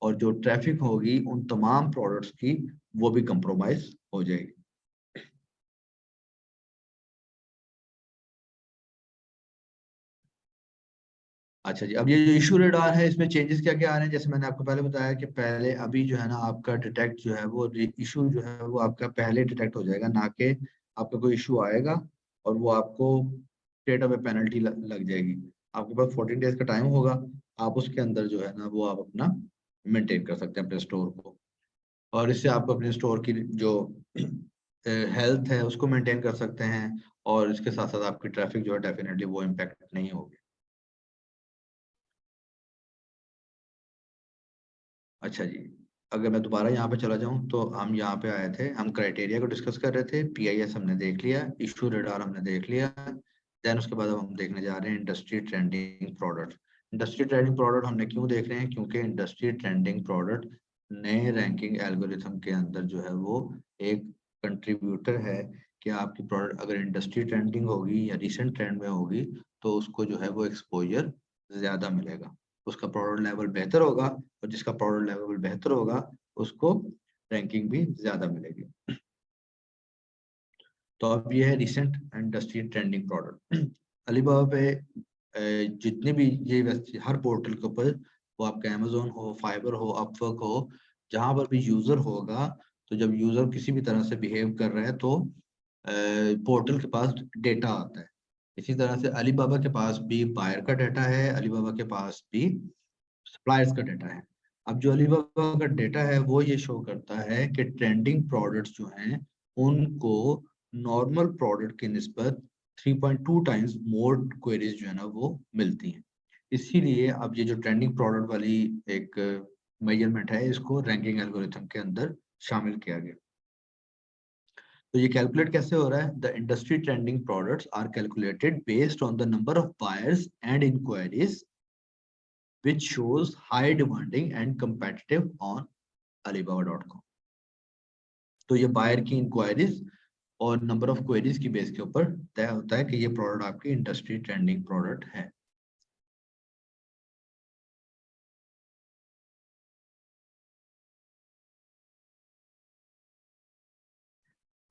और जो ट्रैफिक होगी उन तमाम प्रोडक्ट्स की वो भी कंप्रोमाइज हो जाएगी। अच्छा जी, अब ये जो इशू रेडार है इसमें चेंजेस क्या क्या आ रहे हैं, जैसे मैंने आपको पहले बताया कि पहले अभी जो है ना आपका डिटेक्ट जो है वो इशू जो है वो आपका पहले डिटेक्ट हो जाएगा, ना कि आपका कोई इशू आएगा और वो आपको स्टेट ऑफ पेनल्टी लग जाएगी। आपके पास 14 डेज का टाइम होगा, आप उसके अंदर जो है ना वो आप अपना मेंटेन कर सकते हैं अपने स्टोर को, और इससे आप अपने स्टोर की जो हेल्थ है उसको मेंटेन कर सकते हैं, और इसके साथ साथ आपकी ट्रैफिक जो है डेफिनेटली वो इम्पेक्ट नहीं होगी। अच्छा जी, अगर मैं दोबारा यहाँ पे चला जाऊँ तो हम यहाँ पे आए थे, हम क्राइटेरिया को डिस्कस कर रहे थे, पीआईएस हमने देख लिया, इशू रेडार हमने देख लिया। देन उसके बाद अब हम देखने जा रहे हैं industry trending product. Industry trending product हमने क्यों देख रहे हैं, क्योंकि इंडस्ट्री ट्रेंडिंग प्रोडक्ट नए रैंकिंग एल्गोरिथम के अंदर जो है वो एक कंट्रीब्यूटर है कि आपकी प्रोडक्ट अगर इंडस्ट्री ट्रेंडिंग होगी या रिसेंट ट्रेंड में होगी तो उसको जो है वो एक्सपोजर ज्यादा मिलेगा, उसका प्रोडक्ट लेवल बेहतर होगा, और जिसका प्रोडक्ट लेवल बेहतर होगा उसको रैंकिंग भी ज्यादा मिलेगी। तो अब ये है recent industry trending product. Alibaba पे जितने भी ये हर पोर्टल के ऊपर, वो आपका अमेजोन हो, फाइबर हो, अपवर्क हो, जहां पर भी यूजर होगा, तो जब यूजर किसी भी तरह से बिहेव कर रहा है तो पोर्टल के पास डेटा आता है। इसी तरह से अलीबाबा के पास भी बायर का डाटा है, अलीबाबा के पास भी सप्लायर्स का डाटा है। अब जो अलीबाबा का डेटा है वो ये शो करता है कि ट्रेंडिंग प्रोडक्ट्स जो हैं उनको नॉर्मल प्रोडक्ट की निस्बत 3.2 टाइम्स मोर क्वेरीज जो है ना वो मिलती हैं। इसीलिए अब ये जो ट्रेंडिंग प्रोडक्ट वाली एक मेजरमेंट है, इसको रैंकिंग एल्गोरिथम के अंदर शामिल किया गया। तो ये कैलकुलेट कैसे हो रहा है? The industry trending products are calculated based on the number of buyers and inquiries which shows high demanding and competitive on alibaba.com। तो ये बायर की इंक्वायरीज और नंबर ऑफ क्वेरीज की बेस के ऊपर तय होता है कि ये प्रोडक्ट आपकी इंडस्ट्री ट्रेंडिंग प्रोडक्ट है।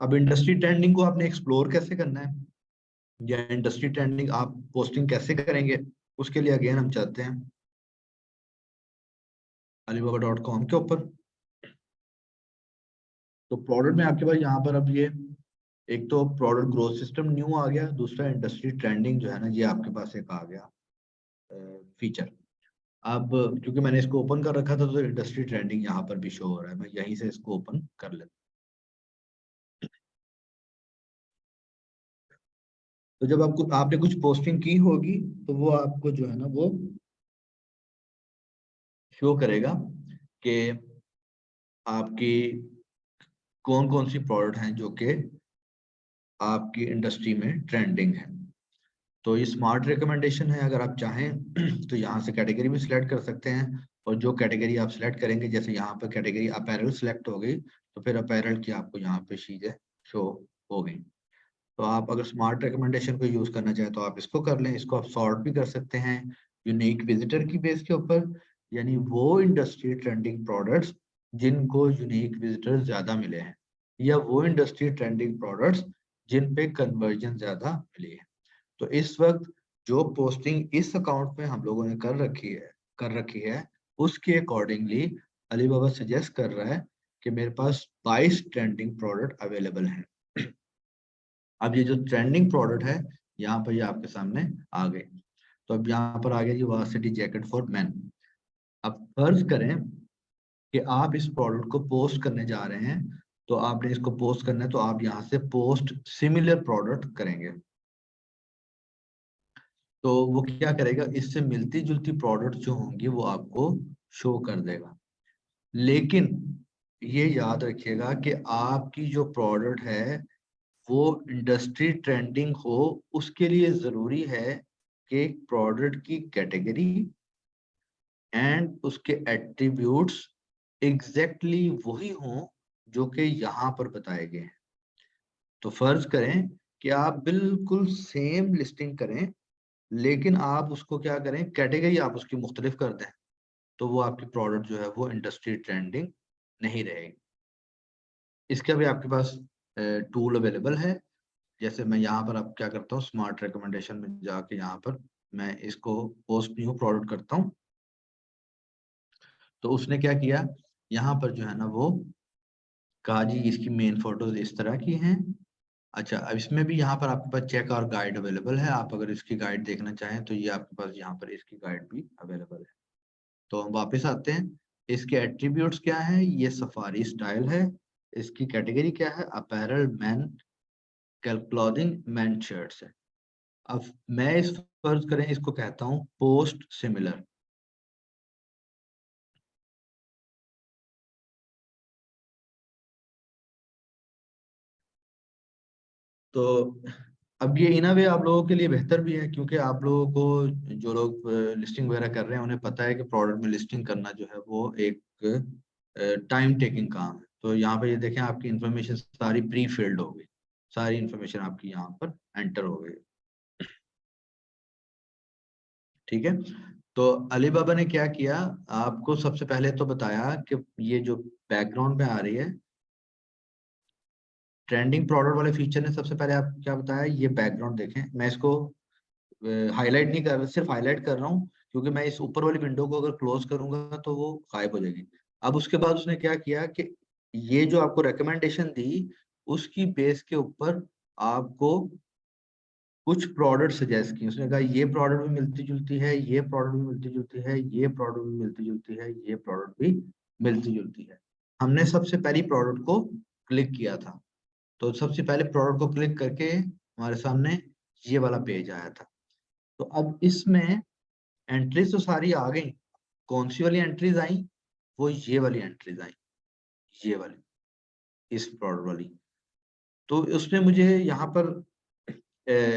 अब इंडस्ट्री ट्रेंडिंग को आपने एक्सप्लोर कैसे करना है, या इंडस्ट्री ट्रेंडिंग आप पोस्टिंग कैसे करेंगे, उसके लिए अगेन हम चाहते हैं alibaba.com के ऊपर। तो प्रोडक्ट में आपके पास यहाँ पर अब ये एक तो प्रोडक्ट ग्रोथ सिस्टम न्यू आ गया, दूसरा इंडस्ट्री ट्रेंडिंग जो है ना, ये आपके पास एक आ गया फीचर। अब क्योंकि मैंने इसको ओपन कर रखा था तो इंडस्ट्री ट्रेंडिंग यहाँ पर भी शो हो रहा है, मैं यहीं से इसको ओपन कर लेता। तो जब आपको आपने कुछ पोस्टिंग की होगी तो वो आपको जो है ना वो शो करेगा कि आपकी कौन कौन सी प्रोडक्ट हैं जो कि आपकी इंडस्ट्री में ट्रेंडिंग है। तो ये स्मार्ट रिकमेंडेशन है, अगर आप चाहें तो यहाँ से कैटेगरी भी सिलेक्ट कर सकते हैं, और जो कैटेगरी आप सिलेक्ट करेंगे, जैसे यहाँ पर कैटेगरी अपैरल सिलेक्ट हो गई तो फिर अपैरल की आपको यहाँ पे चीजें शो हो गई। तो आप अगर स्मार्ट रिकमेंडेशन को यूज करना चाहें तो आप इसको कर लें। इसको आप सॉर्ट भी कर सकते हैं यूनिक विजिटर की बेस के ऊपर, यानी वो इंडस्ट्री ट्रेंडिंग प्रोडक्ट्स जिनको यूनिक विजिटर ज्यादा मिले हैं, या वो इंडस्ट्री ट्रेंडिंग प्रोडक्ट्स जिन पे कन्वर्जन ज्यादा मिली है। तो इस वक्त जो पोस्टिंग इस अकाउंट में हम लोगों ने कर रखी है उसके अकॉर्डिंगली अलीबाबा सजेस्ट कर रहा है कि मेरे पास 22 ट्रेंडिंग प्रोडक्ट अवेलेबल हैं। अब ये जो ट्रेंडिंग प्रोडक्ट है यहाँ पर ये आपके सामने आ गए। तो अब यहाँ पर आ गया जी वार्सिटी जैकेट फॉर मैन। अब फर्ज करें कि आप इस प्रोडक्ट को पोस्ट करने जा रहे हैं, तो आपने इसको पोस्ट करना है तो आप यहाँ से पोस्ट सिमिलर प्रोडक्ट करेंगे। तो वो क्या करेगा, इससे मिलती जुलती प्रोडक्ट जो होंगी वो आपको शो कर देगा। लेकिन ये याद रखिएगा कि आपकी जो प्रोडक्ट है वो इंडस्ट्री ट्रेंडिंग हो, उसके लिए जरूरी है कि प्रोडक्ट की कैटेगरी एंड उसके एट्रीब्यूट्स एग्जैक्टली वही हों जो कि यहाँ पर बताए गए हैं। तो फर्ज करें कि आप बिल्कुल सेम लिस्टिंग करें, लेकिन आप उसको क्या करें, कैटेगरी आप उसकी मुख्तलिफ कर दें, तो वो आपकी प्रोडक्ट जो है वो इंडस्ट्री ट्रेंडिंग नहीं रहेगी। इसके भी आपके पास टूल अवेलेबल है। जैसे मैं यहाँ पर अब क्या करता हूँ, स्मार्ट रिकमेंडेशन में जाके यहाँ पर मैं इसको पोस्ट न्यू प्रोडक्ट करता हूँ। तो उसने क्या किया, यहाँ पर जो है ना वो कहा जी इसकी मेन फोटोज इस तरह की हैं। अच्छा, अब इसमें भी यहाँ पर आपके पास चेक और गाइड अवेलेबल है, आप अगर इसकी गाइड देखना चाहें तो ये आपके पास यहाँ पर इसकी गाइड भी अवेलेबल है। तो हम वापस आते हैं, इसके एट्रीब्यूट्स क्या है, ये सफारी स्टाइल है। इसकी कैटेगरी क्या है, apparel man clothing man shirts है। अब मैं इस फर्ज करें इसको कहता हूं पोस्ट सिमिलर। तो अब ये इन अ वे आप लोगों के लिए बेहतर भी है, क्योंकि आप लोगों को जो लोग लिस्टिंग वगैरह कर रहे हैं उन्हें पता है कि प्रोडक्ट में लिस्टिंग करना जो है वो एक टाइम टेकिंग काम है। तो यहाँ पे ये देखें आपकी इंफॉर्मेशन सारी प्री फिल्ड हो गई, सारी इंफॉर्मेशन आपकी यहाँ पर एंटर हो गई। ठीक है, तो अलीबाबा ने क्या किया, आपको सबसे पहले तो बताया कि ये जो बैकग्राउंड में आ रही है ट्रेंडिंग प्रोडक्ट वाले फीचर ने सबसे पहले आप क्या बताया, ये बैकग्राउंड देखें। मैं इसको हाईलाइट नहीं कर रहा, सिर्फ हाईलाइट कर रहा हूँ, क्योंकि मैं इस ऊपर वाली विंडो को अगर क्लोज करूंगा तो वो गायब हो जाएगी। अब उसके बाद उसने क्या किया कि ये जो आपको रिकमेंडेशन दी उसकी बेस के ऊपर आपको कुछ प्रोडक्ट सजेस्ट किए। उसने कहा ये प्रोडक्ट भी मिलती जुलती है, ये प्रोडक्ट भी मिलती जुलती है, ये प्रोडक्ट भी मिलती जुलती है, ये प्रोडक्ट भी मिलती जुलती है। हमने सबसे पहली प्रोडक्ट को क्लिक किया था, तो सबसे पहले प्रोडक्ट को क्लिक करके हमारे सामने ये वाला पेज आया था। तो अब इसमें एंट्रीज तो सारी आ गई, कौन सी वाली एंट्रीज आई, वो ये वाली एंट्रीज आई, ये वाली, इस प्रोडक्ट वाली। तो उसने मुझे यहाँ पर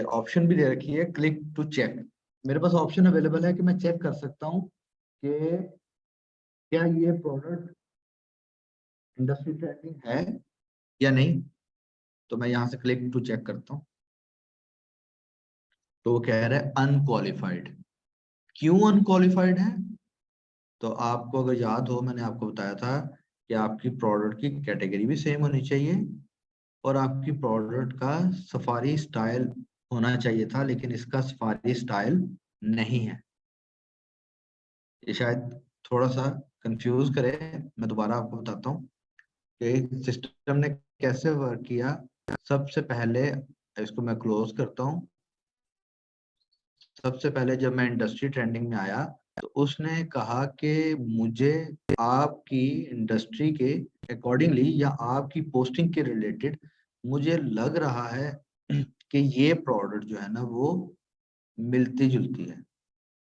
ऑप्शन भी दे रखी है क्लिक टू चेक। मेरे पास ऑप्शन अवेलेबल है कि मैं चेक कर सकता हूँ कि क्या ये प्रोडक्ट इंडस्ट्री ट्रेंडिंग है या नहीं। तो मैं यहाँ से क्लिक टू चेक करता हूँ, तो वो कह रहा है अनक्वालिफाइड। क्यों अनक्वालिफाइड है? तो आपको अगर याद हो, मैंने आपको बताया था कि आपकी प्रोडक्ट की कैटेगरी भी सेम होनी चाहिए और आपकी प्रोडक्ट का सफारी स्टाइल होना चाहिए था, लेकिन इसका सफारी स्टाइल नहीं है। ये शायद थोड़ा सा कंफ्यूज करे। मैं दोबारा आपको बताता हूँ कि सिस्टम ने कैसे वर्क किया। सबसे पहले इसको मैं क्लोज करता हूँ। सबसे पहले जब मैं इंडस्ट्री ट्रेंडिंग में आया तो उसने कहा कि मुझे आपकी इंडस्ट्री के अकॉर्डिंगली या आपकी पोस्टिंग के रिलेटेड मुझे लग रहा है कि ये प्रोडक्ट जो है ना वो मिलती जुलती है।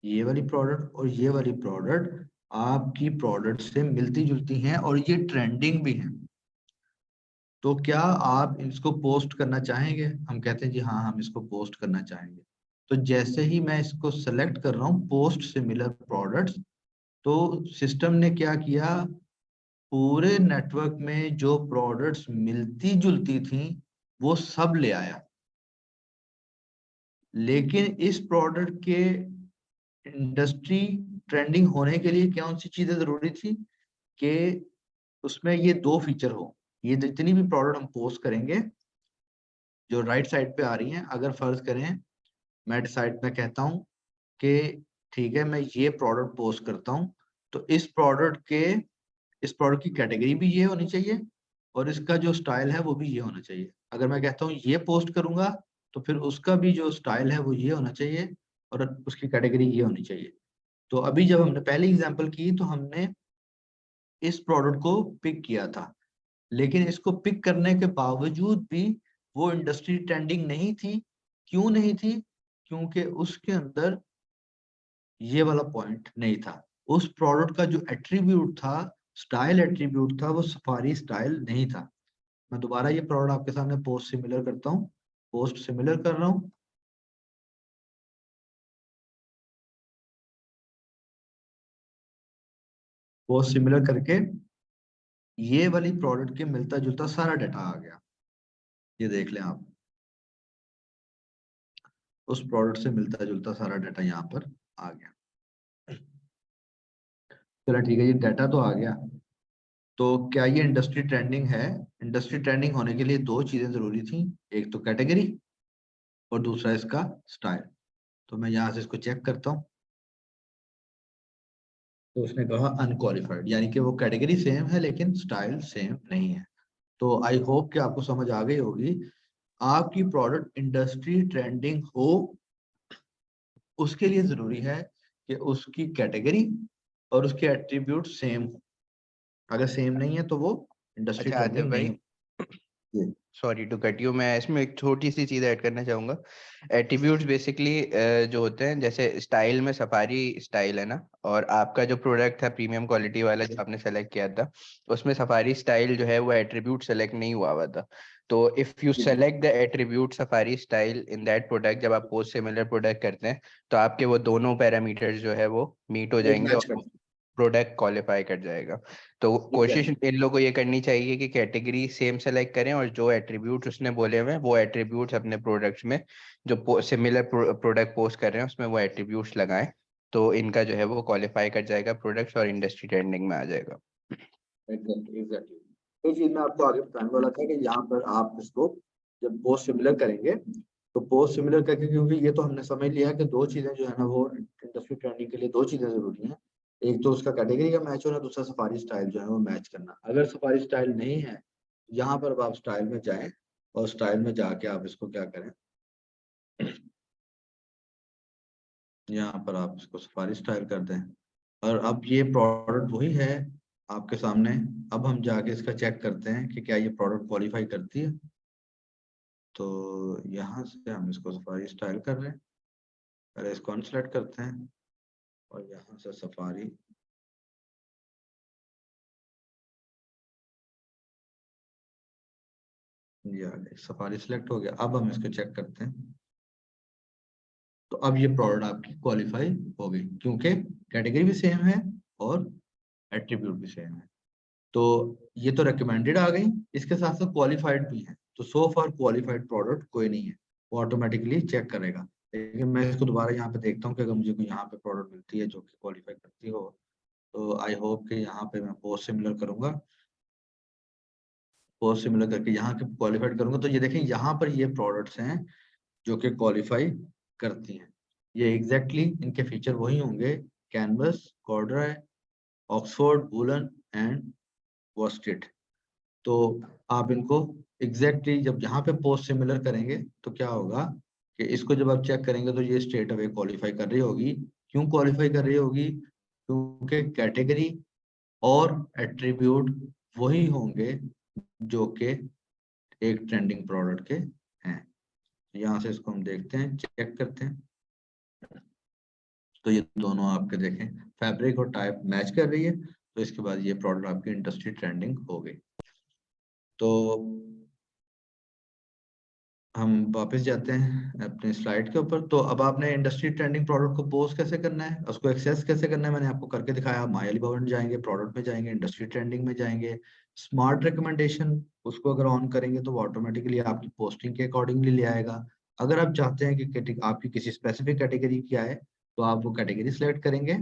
ये वाली प्रोडक्ट और ये वाली प्रोडक्ट आपकी प्रोडक्ट से मिलती जुलती हैं और ये ट्रेंडिंग भी है। तो क्या आप इसको पोस्ट करना चाहेंगे? हम कहते हैं जी हाँ, हम इसको पोस्ट करना चाहेंगे। तो जैसे ही मैं इसको सेलेक्ट कर रहा हूँ पोस्ट सिमिलर प्रोडक्ट्स, तो सिस्टम ने क्या किया, पूरे नेटवर्क में जो प्रोडक्ट्स मिलती जुलती थी वो सब ले आया। लेकिन इस प्रोडक्ट के इंडस्ट्री ट्रेंडिंग होने के लिए कौन सी चीजें जरूरी थी कि उसमें ये दो फीचर हो। ये जितनी भी प्रोडक्ट हम पोस्ट करेंगे जो राइट साइड पे आ रही हैं, अगर फर्ज करें मैं डिसाइड में कहता हूँ कि ठीक है मैं ये प्रोडक्ट पोस्ट करता हूँ, तो इस प्रोडक्ट की कैटेगरी भी ये होनी चाहिए और इसका जो स्टाइल है वो भी ये होना चाहिए। अगर मैं कहता हूँ ये पोस्ट करूंगा तो फिर उसका भी जो स्टाइल है वो ये होना चाहिए और उसकी कैटेगरी ये होनी चाहिए। तो अभी जब हमने पहली एग्जांपल की तो हमने इस प्रोडक्ट को पिक किया था, लेकिन इसको पिक करने के बावजूद भी वो इंडस्ट्री ट्रेंडिंग नहीं थी। क्यों नहीं थी? क्योंकि उसके अंदर ये वाला पॉइंट नहीं था। उस प्रोडक्ट का जो एट्रीब्यूट था, स्टाइल एट्रीब्यूट था, वो सफारी स्टाइल नहीं था। मैं दोबारा ये प्रोडक्ट आपके सामने पोस्ट सिमिलर करता हूँ। पोस्ट सिमिलर कर रहा हूँ। पोस्ट सिमिलर करके ये वाली प्रोडक्ट के मिलता जुलता सारा डाटा आ गया। ये देख लें आप, उस प्रोडक्ट से मिलता जुलता सारा डाटा यहाँ पर आ गया। चलो ठीक है, ये डाटा तो आ गया। तो क्या ये इंडस्ट्री ट्रेंडिंग है? इंडस्ट्री ट्रेंडिंग होने के लिए दो चीजें जरूरी थी, एक तो कैटेगरी और दूसरा इसका स्टाइल। तो मैं यहाँ से इसको चेक करता हूँ, तो उसने कहा अनक्वालिफाइड, यानी कि वो कैटेगरी सेम है लेकिन स्टाइल सेम नहीं है। तो आई होप कि आपको समझ आ गई होगी। आपकी प्रोडक्ट इंडस्ट्री ट्रेंडिंग हो उसके लिए जरूरी है कि उसकी कैटेगरी और उसके एट्रीब्यूट सेम हो। अगर सेम नहीं है तो वो इंडस्ट्री अच्छा आतिफ ट्रेंडिंग नहीं भाई, हो। सॉरी टू कट यू, मैं इसमें एक छोटी सी चीज़ ऐड करना चाहूँगा। एट्रीब्यूट्स बेसिकली जो होते हैं, जैसे स्टाइल में सफारी स्टाइल है ना, और आपका जो प्रोडक्ट था प्रीमियम क्वालिटी वाला जो आपने सेलेक्ट किया था, उसमें सफारी स्टाइल जो है वो एट्रीब्यूट सेलेक्ट नहीं हुआ था। तो if you select the attribute safari style in that product, जब आप पोस्ट सिमिलर प्रोडक्ट करते हैं, तो आपके वो दोनों पैरामीटर्स जो है वो मीट हो एक जाएंगे मैच और करते प्रोडक्ट क्वालिफाई कर जाएगा। तो हैं कोशिश एग्जैक्टली। इन लोगों को ये करनी चाहिए कि कैटेगरी सेम सेलेक्ट करें और जो एट्रीब्यूट्स उसने बोले हुए हैं वो एट्रीब्यूट्स अपने प्रोडक्ट्स में, जो सिमिलर प्रोडक्ट पोस्ट कर रहे हैं उसमें वो एट्रीब्यूट्स लगाएं। तो इनका जो है वो क्वालिफाई कर जाएगा प्रोडक्ट्स और इंडस्ट्री ट्रेंडिंग में आ जाएगा। एग्जैक्टली एग्जैक्टली, ये चीज मैं आपको आगे बताने वाला था कि यहाँ पर आप इसको जब पोस्ट सिमिलर करेंगे तो पोस्ट सिमिलर करके, क्योंकि ये तो हमने समझ लिया कि दो चीजें जो है ना वो इंडस्ट्री ट्रेंडिंग के लिए दो चीजें जरूरी हैं। एक तो उसका कैटेगरी का मैच होना, दूसरा सफारी स्टाइल जो है वो मैच करना। अगर सफारी स्टाइल नहीं है, यहाँ पर अब आप स्टाइल में जाएं और स्टाइल में जाके आप इसको क्या करें, यहाँ पर आप इसको सफारी स्टाइल कर दें। और अब ये प्रोडक्ट वही है आपके सामने। अब हम जाके इसका चेक करते हैं कि क्या ये प्रोडक्ट क्वालिफाई करती है। तो यहाँ से हम इसको सफारी स्टाइल कर रहे हैं। पहले इसको अनसेलेक्ट करते हैं और यहाँ से सफारी ये आ गया, सफारी सिलेक्ट हो गया। अब हम इसको चेक करते हैं। तो अब ये प्रोडक्ट आपकी क्वालिफाई हो गई, क्योंकि कैटेगरी भी सेम है और एट्रीब्यूट भी सेम है। तो ये तो रिकमेंडेड आ गई, इसके साथ साथ क्वालिफाइड भी है। तो सो फॉर क्वालिफाइड प्रोडक्ट कोई नहीं है, वो ऑटोमेटिकली चेक करेगा। लेकिन मैं इसको दोबारा यहाँ पे देखता हूँ कि अगर मुझे कोई यहाँ पे प्रोडक्ट मिलती है जो कि क्वालिफाई करती हो, तो आई होप कि यहाँ पे मैं पोस्ट सिमिलर करूंगा। पोस्ट सिमिलर करके यहाँ के क्वालिफाइड करूंगा, तो ये देखें यहाँ पर ये प्रोडक्ट्स हैं जो कि क्वालिफाई करती हैं। ये एग्जैक्टली इनके फीचर वही होंगे, canvas, corduroy, oxford woollen and worsted. तो आप इनको एग्जैक्टली जब यहाँ पे पोस्ट सिमिलर करेंगे तो क्या होगा कि इसको जब आप चेक करेंगे तो ये स्ट्रेट अवे क्वालिफाई कर रही होगी। क्यों क्वालिफाई कर रही होगी? क्योंकि कैटेगरी और एट्रीब्यूट वही होंगे जो कि एक ट्रेंडिंग प्रोडक्ट के हैं। यहाँ से इसको हम देखते हैं, चेक करते हैं। तो ये दोनों आपके देखें फैब्रिक और टाइप मैच कर रही है, तो इसके बाद ये प्रोडक्ट आपकी इंडस्ट्री ट्रेंडिंग हो गई। तो हम वापस जाते हैं अपने स्लाइड के ऊपर। तो अब आपने इंडस्ट्री ट्रेंडिंग प्रोडक्ट को पोस्ट कैसे करना है, उसको एक्सेस कैसे करना है, मैंने आपको करके दिखाया। माय अलीबाबा में जाएंगे, प्रोडक्ट में जाएंगे, इंडस्ट्री ट्रेंडिंग में जाएंगे, स्मार्ट रिकमेंडेशन उसको अगर ऑन करेंगे तो वो ऑटोमेटिकली आपकी पोस्टिंग के अकॉर्डिंगली ले आएगा। अगर आप चाहते हैं कि आपकी किसी स्पेसिफिक कैटेगरी की आए, तो आप वो कैटेगरी सिलेक्ट करेंगे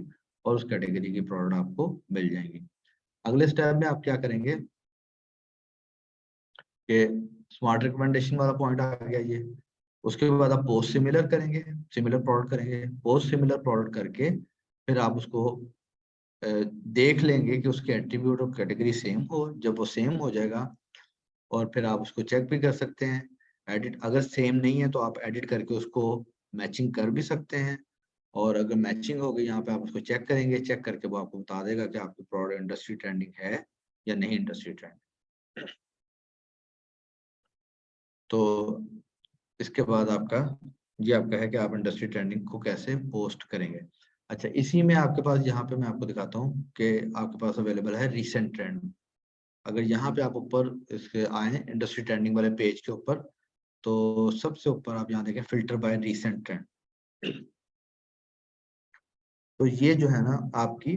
और उस कैटेगरी की प्रोडक्ट आपको मिल जाएंगी। अगले स्टेप में आप क्या करेंगे कि स्मार्ट रिकमेंडेशन वाला पॉइंट आ गया ये। उसके बाद आप पोस्ट सिमिलर करेंगे, सिमिलर प्रोडक्ट करेंगे, पोस्ट सिमिलर प्रोडक्ट करके फिर आप उसको देख लेंगे कि उसके एट्रीब्यूट और कैटेगरी सेम हो। जब वो सेम हो जाएगा और फिर आप उसको चेक भी कर सकते हैं एडिट। अगर सेम नहीं है तो आप एडिट करके उसको मैचिंग कर भी सकते हैं। और अगर मैचिंग हो गई, यहाँ पे आप उसको चेक करेंगे, चेक करके वो आपको बता देगा कि आपकी प्रोडक्ट इंडस्ट्री ट्रेंडिंग है या नहीं इंडस्ट्री ट्रेंडिंग। तो इसके बाद आपका ये आपका है कि आप इंडस्ट्री ट्रेंडिंग को कैसे पोस्ट करेंगे। अच्छा, इसी में आपके पास यहाँ पे मैं आपको दिखाता हूँ कि आपके पास अवेलेबल है रीसेंट ट्रेंड। अगर यहाँ पे आप ऊपर इसके आए इंडस्ट्री ट्रेंडिंग वाले पेज के ऊपर, तो सबसे ऊपर आप यहाँ देखें फिल्टर बाय रीसेंट ट्रेंड। तो ये जो है ना आपकी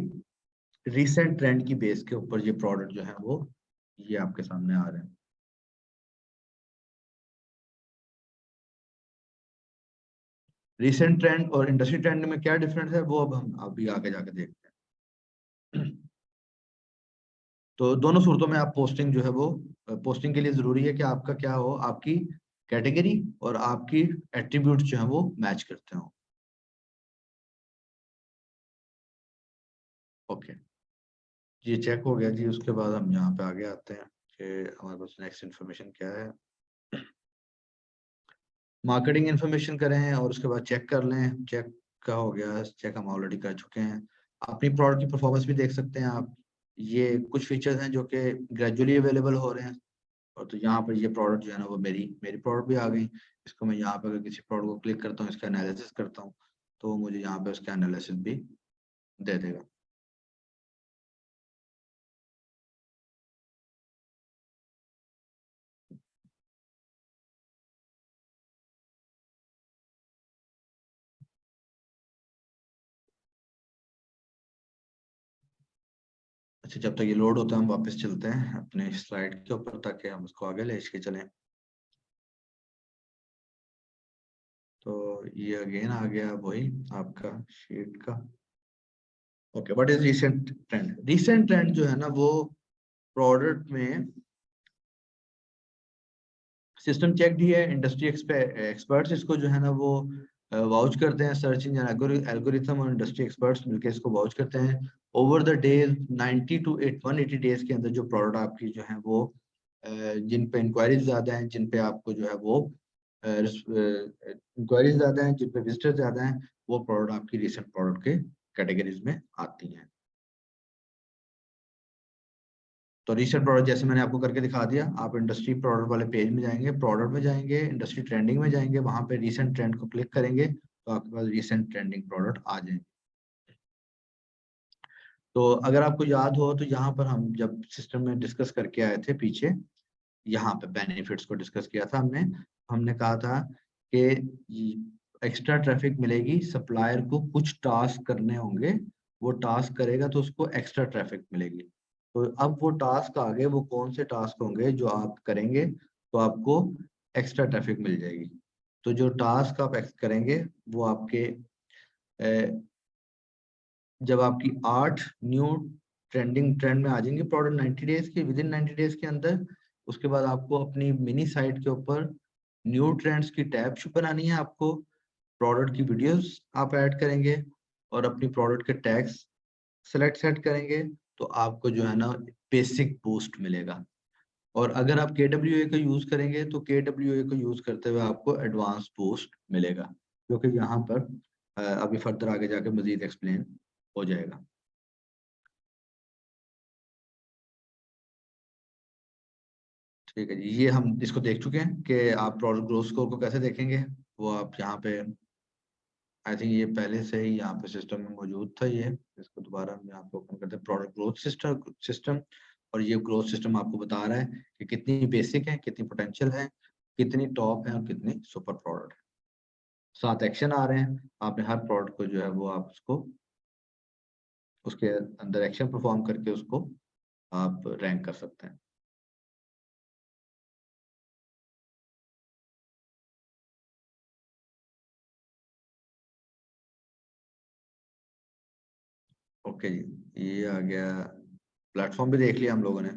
रीसेंट ट्रेंड की बेस के ऊपर ये प्रोडक्ट जो है वो ये आपके सामने आ रहे हैं। रीसेंट ट्रेंड और इंडस्ट्री ट्रेंड में क्या डिफरेंस है वो अब हम अभी आगे जाके देखते हैं। तो दोनों सूरतों में आप पोस्टिंग जो है वो पोस्टिंग के लिए जरूरी है कि आपका क्या हो, आपकी कैटेगरी और आपकी एट्रीब्यूट जो है वो मैच करते हो। ओके, ये चेक हो गया जी। उसके बाद हम यहाँ पे आगे आते हैं कि हमारे पास नेक्स्ट इन्फॉर्मेशन क्या है। मार्केटिंग इन्फॉर्मेशन करें और उसके बाद चेक कर लें। चेक का हो गया, चेक हम ऑलरेडी कर चुके हैं। अपनी प्रोडक्ट की परफॉर्मेंस भी देख सकते हैं आप। ये कुछ फीचर्स हैं जो कि ग्रेजुअली अवेलेबल हो रहे हैं। और तो यहाँ पर ये प्रोडक्ट जो है ना वो मेरी प्रोडक्ट भी आ गई। इसको मैं यहाँ पर अगर किसी प्रोडक्ट को क्लिक करता हूँ, इसका एनालिसिस करता हूँ, तो मुझे यहाँ पे उसका एनालिसिस भी दे देगा। अच्छा, जब तक ये लोड होता है हम वापस चलते हैं अपने स्लाइड के ऊपर ताकि हम उसको आगे ले के चलें। तो ये अगेन आ गया वही आपका शीट का। Okay, what is recent trend? Recent trend जो है ना वो प्रोडक्ट में सिस्टम चेक भी है। इंडस्ट्री एक्सपर्ट्स इसको जो है ना वो वाउच करते हैं। सर्च इंजन एल्गोरिथम और इंडस्ट्री एक्सपर्ट्स मिलकर इसको वाउच करते हैं। ओवर द डेज 90 टू 180 डेज के अंदर जो प्रोडक्ट आपकी जो है वो जिन पे इंक्वायरीज ज्यादा हैं, जिन पे आपको जो है वो इंक्वायरीज ज्यादा हैं, जिन पे विजिटर ज्यादा हैं, वो प्रोडक्ट आपकी रिसेंट प्रोडक्ट के कैटेगरीज में आती हैं। तो रिसेंट प्रोडक्ट जैसे मैंने आपको करके दिखा दिया, आप इंडस्ट्री प्रोडक्ट वाले पेज में जाएंगे, प्रोडक्ट में जाएंगे, इंडस्ट्री ट्रेंडिंग में जाएंगे, वहां पे रिसेंट ट्रेंड को क्लिक करेंगे तो आपके पास रिसेंट ट्रेंडिंग प्रोडक्ट आ जाएंगे। तो अगर आपको याद हो तो यहाँ पर हम जब सिस्टम में डिस्कस करके आए थे पीछे, यहाँ पे बेनिफिट्स को डिस्कस किया था हमने कहा था कि एक्स्ट्रा ट्रैफिक मिलेगी, सप्लायर को कुछ टास्क करने होंगे, वो टास्क करेगा तो उसको एक्स्ट्रा ट्रैफिक मिलेगी। तो अब वो टास्क आगे, वो कौन से टास्क होंगे जो आप करेंगे तो आपको एक्स्ट्रा ट्रैफिक मिल जाएगी। तो जो टास्क आप करेंगे वो आपके जब आपकी 8 न्यू ट्रेंड में आ जाएंगे प्रोडक्ट 90 डेज के, विद इन 90 डेज के अंदर, उसके बाद आपको अपनी मिनी साइट के ऊपर न्यू ट्रेंड्स की टैब बनानी है। आपको प्रोडक्ट की वीडियोस आप ऐड करेंगे और अपनी प्रोडक्ट के टैग्स सेट करेंगे, तो आपको जो है ना बेसिक बूस्ट मिलेगा। और अगर आप KWA का यूज करेंगे तो KWA को यूज करते हुए आपको एडवांस बूस्ट मिलेगा, क्योंकि यहाँ पर अभी फर्दर आगे जाके मजीद एक्सप्लेन हो जाएगा। ठीक है जी, ये हम इसको देख चुके हैं कि आप प्रोडक्ट ग्रोथ स्कोर को कैसे देखेंगे। वो आप यहाँ पे, आई थिंक ये पहले से ही यहाँ पे सिस्टम में मौजूद था। ये इसको दोबारा हम यहाँ पे ओपन करते हैं, प्रोडक्ट ग्रोथ सिस्टम। और ये ग्रोथ सिस्टम आपको बता रहा है कि कितनी बेसिक है, कितनी पोटेंशियल है, कितनी टॉप है और कितनी सुपर प्रोडक्ट है। 7 एक्शन आ रहे हैं, आपने हर प्रोडक्ट को जो है वो आप उसको उसके अंदर एक्शन परफॉर्म करके उसको आप रैंक कर सकते हैं। ओके जी, ये आ गया, प्लेटफॉर्म भी देख लिया हम लोगों ने,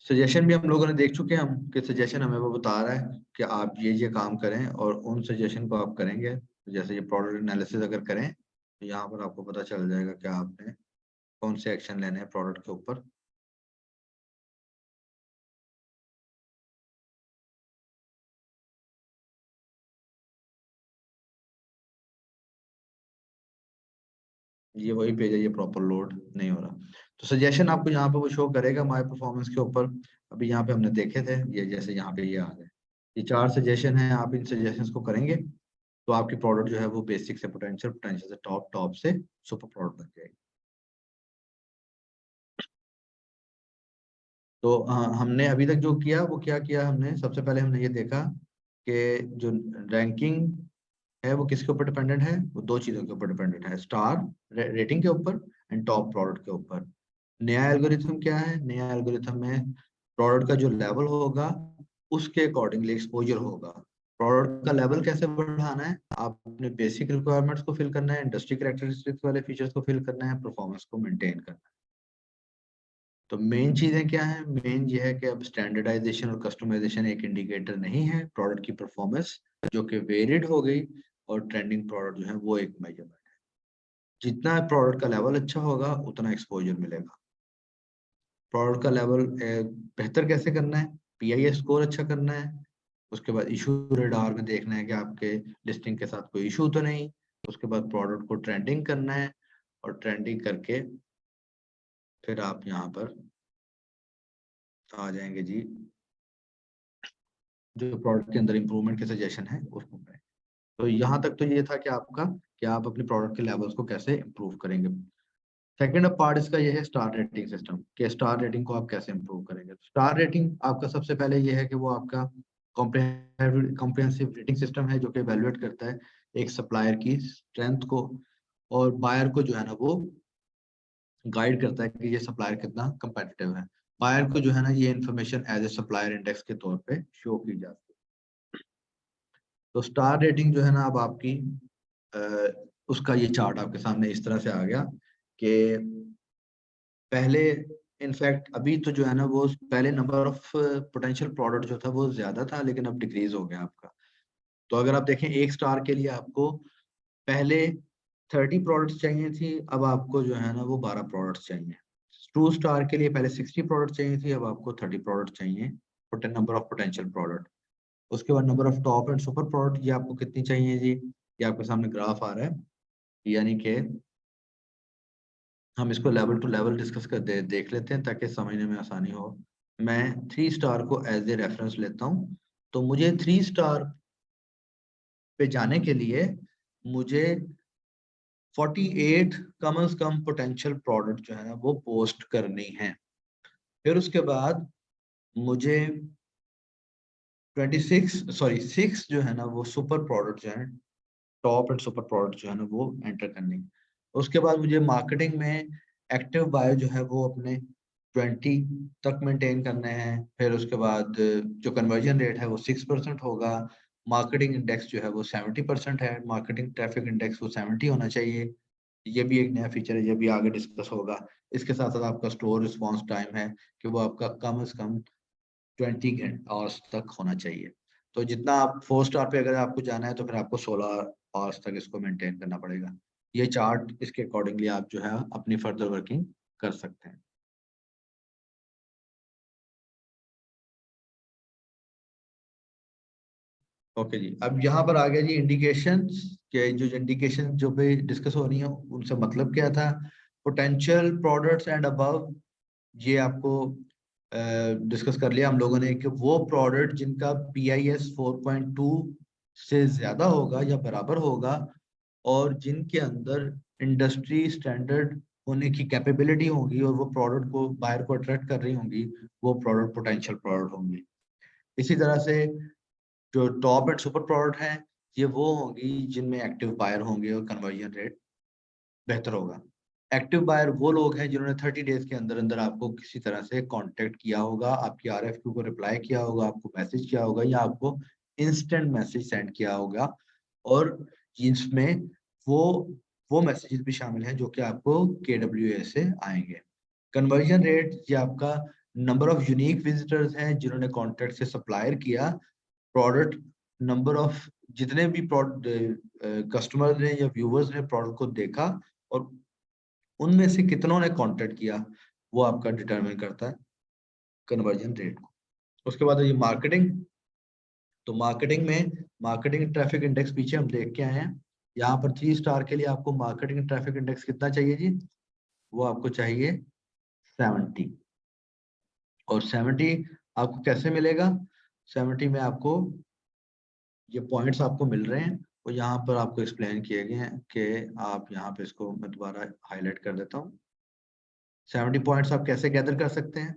सजेशन भी हम लोगों ने देख चुके हैं हम कि सजेशन हमें वो बता रहा है कि आप ये काम करें और उन सजेशन को आप करेंगे। जैसे ये प्रोडक्ट एनालिसिस अगर करें तो यहाँ पर आपको पता चल जाएगा कि आपने कौन से एक्शन लेने हैं प्रोडक्ट के ऊपर। ये वही पेज है, ये प्रॉपर लोड नहीं हो रहा। तो सजेशन आपको यहाँ पे वो शो करेगा माय परफॉर्मेंस के ऊपर। अभी यहाँ पे हमने देखे थे, ये जैसे यहाँ पे ये आ गए, ये 4 सजेशन है। आप इन सजेशंस को करेंगे तो आपकी प्रोडक्ट जो है वो बेसिक से पोटेंशियल, पोटेंशियल से टॉप, टॉप से सुपर प्रोडक्ट बन जाएगी। तो हमने अभी तक जो किया वो क्या किया, हमने सबसे पहले हमने ये देखा कि जो रैंकिंग है वो किसके ऊपर डिपेंडेंट है, वो 2 चीजों के ऊपर डिपेंडेंट है, स्टार रेटिंग के ऊपर एंड टॉप प्रोडक्ट के ऊपर। नया एल्गोरिथम क्या है, नया एल्गोरिथम में प्रोडक्ट का जो लेवल होगा उसके अकॉर्डिंगली एक्सपोजर होगा। प्रोडक्ट का लेवल कैसे बढ़ाना है, आप अपने बेसिक रिक्वायरमेंट्स को फिल करना है, इंडस्ट्री कैरेक्टरिस्टिक्स वाले फीचर्स को फिल करना है, परफॉर्मेंस को मेंटेन करना है। तो मेन चीजें क्या है, मेन ये है कि अब स्टैंडर्डाइजेशन और कस्टमाइजेशन एक इंडिकेटर नहीं है प्रोडक्ट की परफॉर्मेंस, जो कि वेरिड हो गई, और ट्रेंडिंग प्रोडक्ट जो है वो एक मेजरमेंट है। जितना प्रोडक्ट का लेवल अच्छा होगा उतना एक्सपोजर मिलेगा। प्रोडक्ट का लेवल बेहतर कैसे करना है, PIS स्कोर अच्छा करना है, उसके बाद इशू रेडार में देखना है कि आपके लिस्टिंग के साथ कोई इशू तो नहीं, उसके बाद प्रोडक्ट को ट्रेंडिंग करना है, और ट्रेंडिंग करके फिर आप यहाँ पर आ जाएंगे जी, जो प्रोडक्ट के अंदर इंप्रूवमेंट के सजेशन है उसको करें। तो यहाँ तक तो ये था कि आपका, कि आप अपने प्रोडक्ट के लेवल्स को कैसे इंप्रूव करेंगे। सेकेंड पार्ट इसका ये है स्टार रेटिंग सिस्टम, कि स्टार रेटिंग को आप कैसे इंप्रूव करेंगे। स्टार रेटिंग आपका सबसे पहले ये है कि वो आपका कॉम्प्रिहेंसिव रेटिंग सिस्टम है, जो कि इवेलुएट करता है एक सप्लायर की स्ट्रेंथ को, और बायर को जो है ना वो गाइड करता है कि ये सप्लायर कितना कंपेटिटिव है। बायर को जो है ना ये information as a supplier index के तौर पे शो की जाती है। तो स्टार रेटिंग जो है ना, अब आपकी उसका ये चार्ट आपके सामने इस तरह से आ गया कि पहले, इनफैक्ट अभी तो जो है ना वो पहले नंबर ऑफ पोटेंशियल प्रोडक्ट जो था वो ज्यादा था, लेकिन अब डिक्रीज हो गया आपका। तो अगर आप देखें 1 स्टार के लिए आपको पहले 30 प्रोडक्ट्स चाहिए थी, अब आपको जो है ना वो 12 प्रोडक्ट्स चाहिए। 2 स्टार के लिए पहले 60 प्रोडक्ट चाहिए थी, अब आपको 30 प्रोडक्ट चाहिए, नंबर ऑफ पोटेंशियल प्रोडक्ट। उसके बाद number of top and super product, ये आपको कितनी चाहिए जी, ये आपके सामने ग्राफ आ रहा है। यानी कि हम इसको लेवल टू लेवल डिस्कस देख लेते हैं ताकि समझने में आसानी हो। मैं 3 स्टार को एज ए रेफरेंस लेता हूँ। तो मुझे 3 स्टार पे जाने के लिए मुझे 48 कम से कम पोटेंशियल प्रोडक्ट जो है ना वो पोस्ट करनी है। फिर उसके बाद मुझे 6 जो है ना वो सुपर प्रोडक्ट जो है, टॉप एंड सुपर प्रोडक्ट जो है ना वो एंटर करनी है। उसके बाद मुझे मार्केटिंग में एक्टिव बायर जो है वो अपने 20 तक मेंटेन करने हैं। फिर उसके बाद जो कन्वर्जन रेट है वो 6% होगा। मार्केटिंग इंडेक्स जो है वो 70% है, मार्केटिंग ट्रैफिक इंडेक्स वो 70 होना चाहिए। ये भी एक नया फीचर है, ये भी आगे डिस्कस होगा। इसके साथ साथ आपका स्टोर रिस्पॉन्स टाइम है कि वो आपका कम से कम 20 आवर्स तक होना चाहिए। तो जितना आप 4 स्टार पे अगर आपको जाना है तो फिर आपको 16 आवर्स तक इसको मेंटेन करना पड़ेगा। ये चार्ट इसके अकॉर्डिंगली आप जो है अपनी फर्दर वर्किंग कर सकते हैं। ओके जी, अब यहाँ पर आ गया जी इंडिकेशंस के, जो इंडिकेशन जो पे डिस्कस हो रही है उनसे मतलब क्या था। पोटेंशियल प्रोडक्ट्स एंड अबव, ये आपको डिस्कस कर लिया हम लोगों ने कि वो प्रोडक्ट जिनका PIS 4.2 से ज्यादा होगा या बराबर होगा और जिनके अंदर इंडस्ट्री स्टैंडर्ड होने की कैपेबिलिटी होगी और वो प्रोडक्ट को बायर को अट्रैक्ट कर रही होंगी, वो प्रोडक्ट पोटेंशियल प्रोडक्ट होंगे। इसी तरह से जो टॉप एंड सुपर प्रोडक्ट हैं, ये वो होंगी जिनमें एक्टिव बायर होंगे और कन्वर्जन रेट बेहतर होगा। एक्टिव बायर वो लोग हैं जिन्होंने 30 डेज के अंदर अंदर आपको किसी तरह से कांटेक्ट किया होगा, आपकी RFQ को रिप्लाई किया होगा, आपको मैसेज किया होगा या आपको इंस्टेंट मैसेज सेंड किया होगा। और इसमें वो वो मैसेजेस भी शामिल हैं जो कि आपको KWA से आएंगे। कन्वर्जन रेट ये आपका नंबर ऑफ यूनिक विजिटर्स हैं जिन्होंने कॉन्ट्रैक्ट से सप्लायर किया, प्रोडक्ट नंबर ऑफ जितने भी कस्टमर ने या व्यूवर्स ने प्रोडक्ट को देखा और उनमें से कितनों ने कांटेक्ट किया, वो आपका डिटरमिन करता है कन्वर्जन रेट को। उसके बाद है ये मार्केटिंग। तो मार्केटिंग में मार्केटिंग ट्रैफिक इंडेक्स पीछे हम देख के आए हैं। यहाँ पर 3 स्टार के लिए आपको मार्केटिंग ट्रैफिक इंडेक्स कितना चाहिए जी? वो आपको चाहिए 70। और 70 आपको कैसे मिलेगा? 70 में आपको ये पॉइंट्स आपको मिल रहे हैं और यहाँ पर आपको एक्सप्लेन किए गए हैं कि आप यहाँ पे इसको मैं दोबारा हाईलाइट कर देता हूँ। 70 पॉइंट्स आप कैसे गैदर कर सकते हैं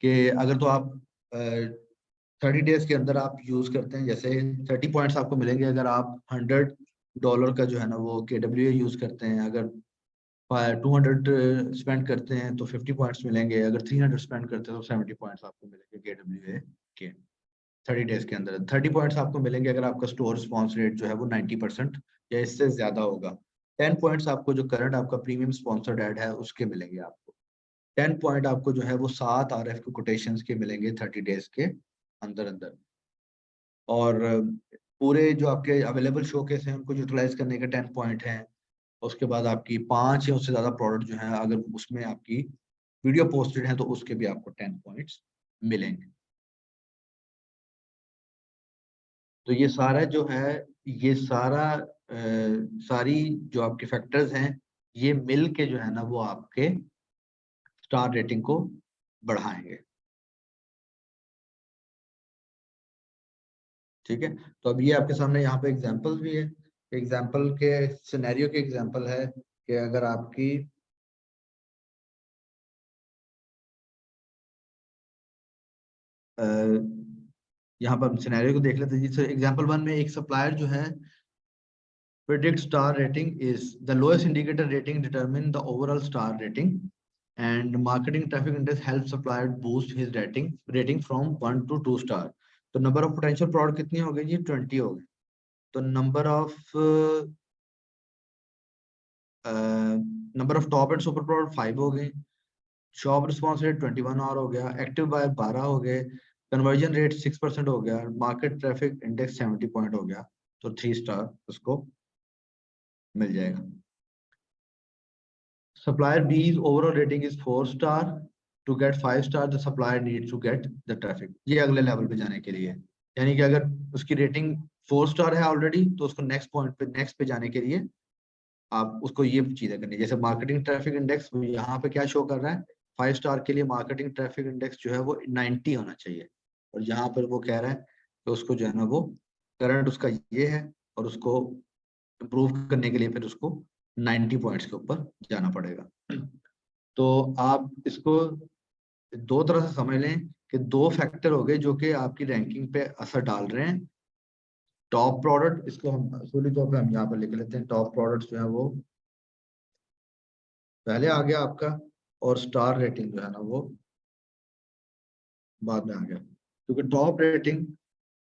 कि अगर तो आप 30 डेज के अंदर आप यूज करते हैं, जैसे 30 पॉइंट्स आपको मिलेंगे अगर आप $100 का जो है ना वो KWA यूज करते हैं। अगर 200 स्पेंड करते हैं तो 50 पॉइंट्स मिलेंगे। अगर 300 स्पेंड करते हैं तो 70 पॉइंट्स आपको मिलेंगे KWA के 30 डेज के अंदर। 30 पॉइंट्स आपको मिलेंगे अगर आपका स्टोर रिस्पॉन्स रेट जो है वो 90% या इससे ज्यादा होगा। 10 पॉइंट्स आपको जो करंट आपका प्रीमियम स्पॉन्सर्ड एड है उसके मिलेंगे आपको। 10 पॉइंट आपको जो है वो 7 RFQ कोटेशंस के मिलेंगे 30 डेज के अंदर अंदर। और पूरे जो आपके अवेलेबल शोकेस हैं उनको यूटिलाइज करने के 10 पॉइंट हैं। उसके बाद आपकी 5 या उससे ज्यादा प्रोडक्ट जो है अगर उसमें आपकी वीडियो पोस्टेड है तो उसके भी आपको 10 पॉइंट्स मिलेंगे। तो ये सारा जो है, ये सारा सारी जो आपके फैक्टर्स हैं ये मिल के जो है ना वो आपके स्टार रेटिंग को बढ़ाएंगे। ठीक है, तो अब ये आपके सामने यहाँ पे एग्जांपल्स भी है। एग्जांपल के सिनेरियो के एग्जांपल है कि अगर आपकी यहाँ पर सिनेरियो को देख लेते हैं जी। एग्जांपल 1 में एक सप्लायर जो है predict star rating is the lowest indicator rating determine the overall star rating, and marketing traffic index helps supplier boost his rating from 1 to 2 star. तो नंबर ऑफ पोटेंशियल प्रोडक्ट कितनी हो गई जी? 20 हो गई। तो number of top and super product 5 हो गए। Shop response rate 21 our हो गया। एक्टिव बायर 12 हो गए। कन्वर्जन रेट 6% हो गया। मार्केट ट्रैफिक इंडेक्स 70 पॉइंट हो गया। तो 3 स्टार उसको मिल जाएगा। Supplier B's overall rating is 4 star. To get 5 star, the supplier needs to get the traffic. ये अगले लेवल पे जाने के लिए है। यानी कि अगर उसकी रेटिंग 4 स्टार है ऑलरेडी तो उसको नेक्स्ट पे जाने के लिए आप उसको ये चीजें करनी है। जैसे मार्केटिंग ट्रैफिक इंडेक्स यहाँ पे क्या शो कर रहा है, 5 स्टार के लिए मार्केटिंग ट्रैफिक इंडेक्स जो है वो 90 होना चाहिए। और यहाँ पर वो कह रहा है कि उसको जो है ना वो करंट उसका ये है और उसको इम्प्रूव करने के लिए फिर उसको 90 पॉइंट्स के ऊपर जाना पड़ेगा। तो आप इसको दो तरह से समझ लें कि दो फैक्टर हो गए जो कि आपकी रैंकिंग पे असर डाल रहे हैं। टॉप प्रोडक्ट, इसको हम असूली तौर पे हम यहाँ पर लिख लेते हैं, टॉप प्रोडक्ट जो है वो पहले आ गया आपका, और स्टार रेटिंग जो है ना वो बाद में आ गया, क्योंकि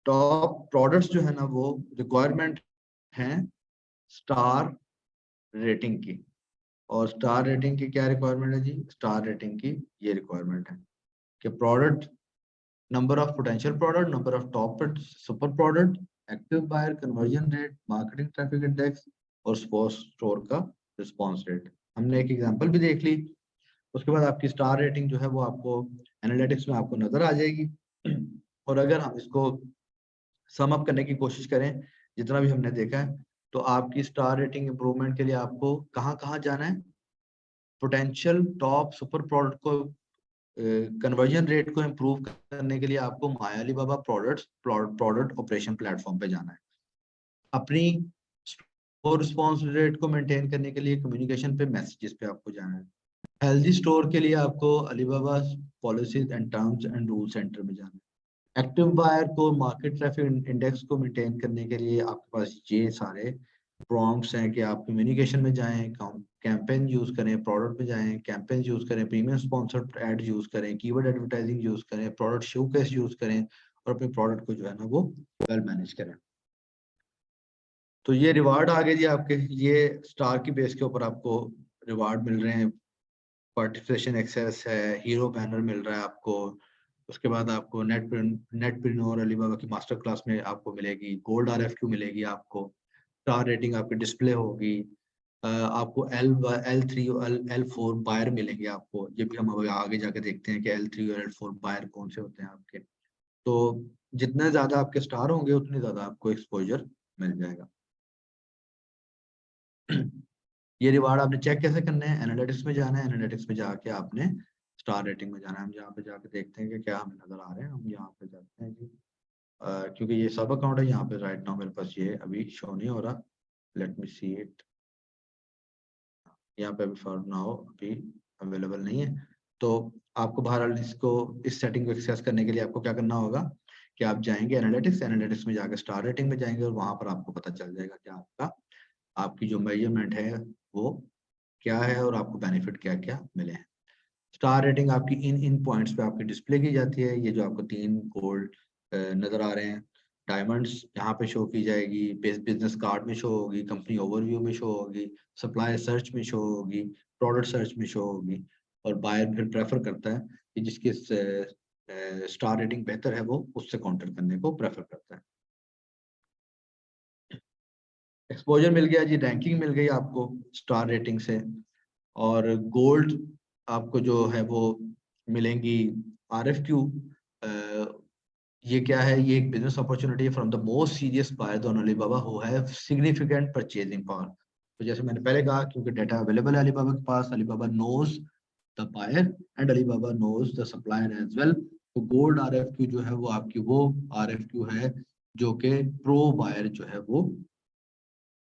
टॉप प्रोडक्ट्स जो है ना वो रिक्वायरमेंट हैं स्टार रेटिंग की। और स्टार रेटिंग की क्या रिक्वायरमेंट है जी? स्टार रेटिंग की ये रिक्वायरमेंट है कि product, number of potential product, number of top super product, active buyer, conversion rate, marketing traffic index और स्टोर का रिस्पॉन्स रेट। हमने एक एग्जांपल भी देख ली। उसके बाद आपकी स्टार रेटिंग जो है वो आपको एनालिटिक्स में आपको नजर आ जाएगी। और अगर हम इसको सम अप करने की कोशिश करें, जितना भी हमने देखा है, तो आपकी स्टार रेटिंग इंप्रूवमेंट के लिए आपको कहाँ कहाँ जाना है? पोटेंशियल टॉप सुपर प्रोडक्ट को, कन्वर्जन रेट को इम्प्रूव करने के लिए आपको my Alibaba product operation platform पे जाना है। अपनी स्टोर रिस्पॉन्स रेट को मेंटेन करने के लिए कम्युनिकेशन पे, मैसेजेस पे आपको जाना है। हेल्दी स्टोर के लिए आपको Alibaba policies and terms and rule centre में जाना है। एक्टिव बायर को मार्केट ट्रैफिक इंडेक्स को मेंटेन करने के लिए आपके पास ये सारे प्रॉम्प्ट्स हैं कि आप कम्युनिकेशन में जाएं, कैंपेन यूज करें, प्रोडक्ट में जाएं, कैंपेन यूज करें, प्रीमियम स्पॉन्सर्ड एड यूज करें, कीवर्ड एडवर्टाइजिंग यूज करें, प्रोडक्ट शोकेस यूज करें, और अपने प्रोडक्ट को जो है ना वो वेल मैनेज करें। तो ये रिवार्ड आ गए जी आपके, ये स्टार की बेस के ऊपर आपको रिवार्ड मिल रहे हैं। पार्टिसिपेशन एक्सेस है, हीरो बैनर मिल रहा है आपको। उसके बाद आपको नेटप्रेन्योर अलीबाबा की मास्टर क्लास में आपको मिलेगी, गोल्ड RFQ मिलेगी आपको, स्टार रेटिंग आपकी डिस्प्ले होगी, आपको L3 और L4 बायर मिलेंगे आपको। ये भी हम अब आगे जाके देखते हैं कि L3 और L4 बायर कौन से होते हैं आपके। तो जितने ज्यादा आपके स्टार होंगे उतनी ज्यादा आपको एक्सपोजर मिल जाएगा। ये रिवार्ड आपने चेक कैसे करने हैं? एनालिटिक्स में जाना है, एनालिटिक्स में जाके आपने स्टार रेटिंग में जाना है। हम यहाँ पे जाके देखते हैं कि क्या हमें नजर आ रहे हैं। हम यहाँ पे जाते हैं जी, क्योंकि ये सब अकाउंट है यहाँ पे राइट नाउ मेरे पास ये अभी शो नहीं हो रहा। Let me see it. यहाँ पे अभी फॉर नाउ अभी अवेलेबल नहीं है। तो आपको बहरहाल इसको, इस सेटिंग को एक्सेस करने के लिए आपको क्या करना होगा कि आप जाएंगे एनालिटिक्स में जाकर स्टार रेटिंग में जाएंगे, और वहां पर आपको पता चल जाएगा कि आपका, आपकी जो मेजरमेंट है वो क्या है और आपको बेनिफिट क्या क्या मिले हैं। स्टार रेटिंग आपकी इन इन पॉइंट्स पे आपकी डिस्प्ले की जाती है। ये जो आपको 3 गोल्ड नजर आ रहे हैं, डायमंड्स यहाँ पे शो की जाएगी, बिजनेस कार्ड में शो होगी, कंपनी ओवरव्यू में शो होगी, सप्लायर सर्च में शो होगी, प्रोडक्ट सर्च में शो होगी। और बायर फिर प्रेफर करता है कि जिसकी स्टार रेटिंग बेहतर है वो उससे काउंटर करने को प्रेफर करता है। एक्सपोजर मिल गया जी, रैंकिंग मिल गई आपको स्टार रेटिंग से। और गोल्ड आपको जो है वो मिलेंगी RFQ। ये क्या है? ये एक business opportunity from the most serious buyer on Alibaba who have significant purchasing power. तो जैसे मैंने पहले कहा, क्योंकि डाटा अवेलेबल है अलीबाबा के पास, Alibaba knows the buyer and Alibaba knows the supplier as well. तो गोल्ड RFQ जो है वो आपकी वो RFQ है जो कि प्रो बायर जो है वो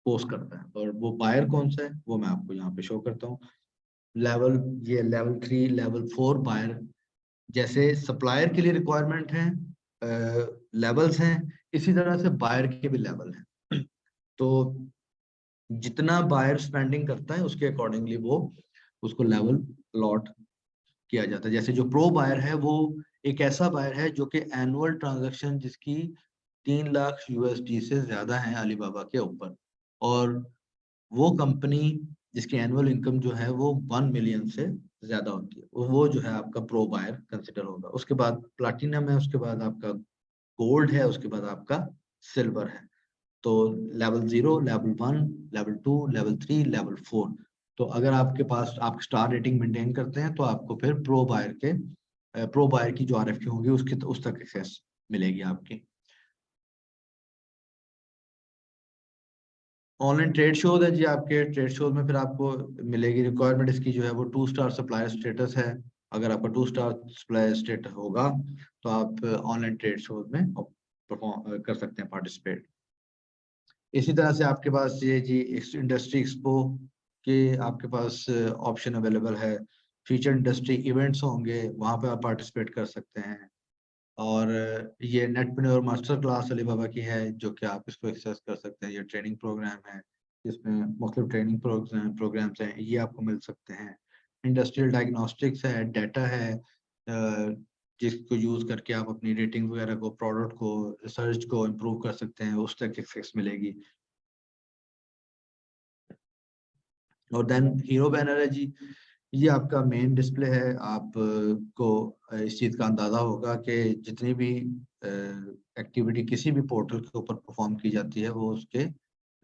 पोस्ट करता है। और वो बायर कौन सा है वो मैं आपको यहाँ पे शो करता हूँ। लेवल, ये लेवल 3 लेवल 4 बायर, जैसे सप्लायर के लिए रिक्वायरमेंट है, लेवल्स हैं, इसी तरह से बायर के भी लेवल हैं। तो जितना बायर स्पेंडिंग करता है उसके अकॉर्डिंगली वो उसको लेवल अलॉट किया जाता है। जैसे जो प्रो बायर है वो एक ऐसा बायर है जो कि एनुअल ट्रांजैक्शन जिसकी 3 लाख USD से ज्यादा है अलीबाबा के ऊपर, और वो कंपनी जिसकी एनुअल इनकम जो है वो 1 मिलियन से ज्यादा होती है, वो जो है आपका प्रो बायर कंसिडर होगा। उसके बाद प्लैटिनम है, उसके बाद आपका गोल्ड है, उसके बाद आपका सिल्वर है। तो level 0, level 1, level 2, level 3, level 4। तो अगर आपके पास आप स्टार रेटिंग मेंटेन करते हैं तो आपको फिर प्रो बायर की जो RFQ होगी उसकी उस तक एक्सेस मिलेगी आपकी। ऑनलाइन ट्रेड शोज है जी आपके, ट्रेड शोज में फिर आपको मिलेगी रिक्वायरमेंट इसकी जो है वो 2 स्टार सप्लायर स्टेटस है। अगर आपका 2 स्टार सप्लायर स्टेटस होगा तो आप ऑनलाइन ट्रेड शोज में परफॉर्म कर सकते हैं, पार्टिसिपेट। इसी तरह से आपके पास ये जी इंडस्ट्री एक्सपो के आपके पास ऑप्शन अवेलेबल है। फीचर इंडस्ट्री इवेंट्स होंगे, वहाँ पे आप पार्टिसिपेट कर सकते हैं। और ये नेटप्रेन्योर मास्टर क्लास अलीबाबा की है, जो कि आप इसको एक्सेस कर सकते हैं। ये ट्रेनिंग प्रोग्राम है, इसमें मुख्तलिफ ट्रेनिंग प्रोग्राम्स हैं, ये आपको मिल सकते हैं। इंडस्ट्रियल डायग्नोस्टिक्स है, डाटा है, जिसको यूज़ करके आप अपनी रेटिंग वगैरह को, प्रोडक्ट को, रिसर्च को इम्प्रूव कर सकते हैं, उस तक एक्सेस मिलेगी। और देन हीरो बैनर है जी, ये आपका मेन डिस्प्ले है। आप को इस चीज़ का अंदाज़ा होगा कि जितनी भी एक्टिविटी किसी भी पोर्टल के ऊपर परफॉर्म की जाती है, वो उसके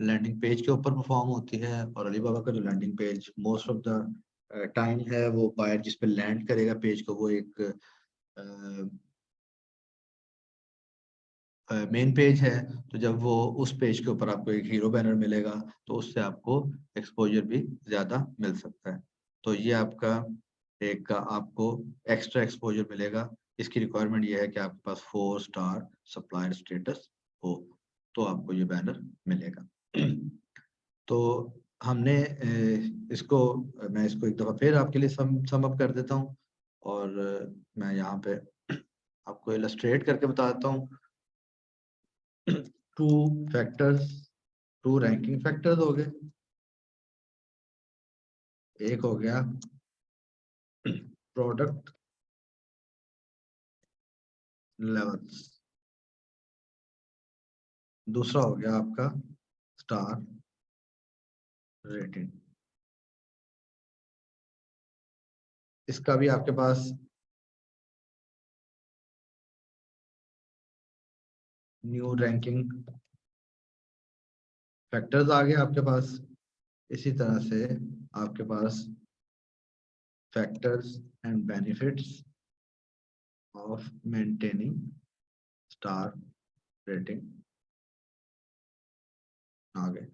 लैंडिंग पेज के ऊपर परफॉर्म होती है। और अलीबाबा का जो landing page most of the time है, वो बायर जिस पे लैंड करेगा पेज को, वो एक मेन पेज है। तो जब वो उस पेज के ऊपर आपको एक हीरो बैनर मिलेगा, तो उससे आपको एक्सपोजर भी ज़्यादा मिल सकता है। तो ये आपका एक आपको एक्स्ट्रा एक्सपोजर मिलेगा। इसकी रिक्वायरमेंट ये है कि आपके पास 4 स्टार सप्लायर स्टेटस हो, तो आपको ये बैनर मिलेगा। तो हमने इसको मैं इसको एक दफ़ा फिर आपके लिए सम अप कर देता हूँ। और मैं यहाँ पे आपको इलस्ट्रेट करके बताता हूँ। 2 फैक्टर्स, 2 रैंकिंग फैक्टर्स हो गए। एक हो गया प्रोडक्ट लेवल्स, दूसरा हो गया आपका स्टार रेटिंग। इसका भी आपके पास न्यू रैंकिंग फैक्टर्स आ गए आपके पास। इसी तरह से आपके पास factors and benefits of maintaining star rating आ गए।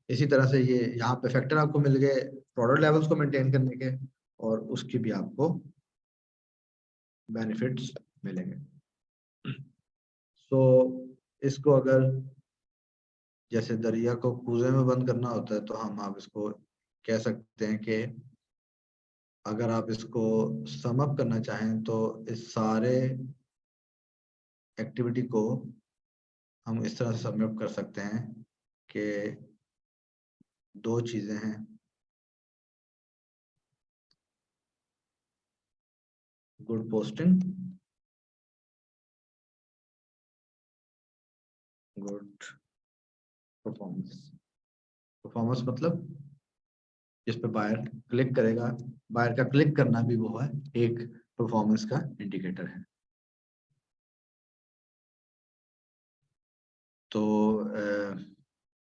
इसी तरह से ये यहाँ पे फैक्टर आपको मिल गए प्रोडक्ट लेवल्स को मेंटेन करने के, और उसकी भी आपको बेनिफिट्स मिलेंगे। सो इसको अगर जैसे दरिया को कूजे में बंद करना होता है, तो हम आप इसको कह सकते हैं कि अगर आप इसको सम अप करना चाहें, तो इस सारे एक्टिविटी को हम इस तरह से सम अप कर सकते हैं कि 2 चीजें हैं। Good posting, good performance. Performance मतलब जिस पे बायर क्लिक करेगा, बायर का क्लिक करना भी वो है एक परफॉर्मेंस का इंडिकेटर है। तो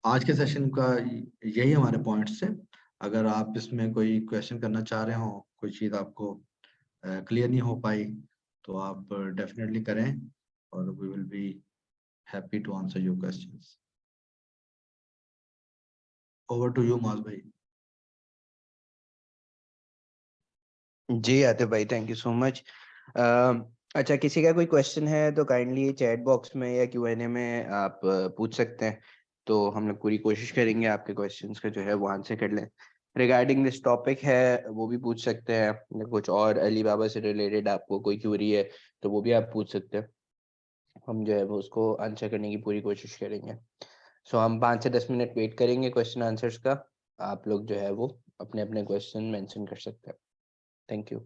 आज के सेशन का यही हमारे पॉइंट्स थे। अगर आप इसमें कोई क्वेश्चन करना चाह रहे हो, कोई चीज़ आपको क्लियर नहीं हो पाई, तो आप डेफिनेटली करें, और we will be happy to answer your questions. Over to you Maaz भाई। जी आतिफ भाई, थैंक यू सो मच। अच्छा, किसी का कोई क्वेश्चन है तो काइंडली चैट बॉक्स में या Q&A में आप पूछ सकते हैं, तो हम लोग पूरी कोशिश करेंगे आपके क्वेश्चंस का जो है वो आंसर कर लें। रिगार्डिंग दिस टॉपिक है वो भी पूछ सकते हैं, या कुछ और अलीबाबा से रिलेटेड आपको कोई क्यूरी है तो वो भी आप पूछ सकते हैं। हम जो है वो उसको आंसर करने की पूरी कोशिश करेंगे। सो हम 5 से 10 मिनट वेट करेंगे क्वेश्चन आंसर्स का। आप लोग जो है वो अपने अपने क्वेश्चन मेंशन कर सकते हैं। Thank you.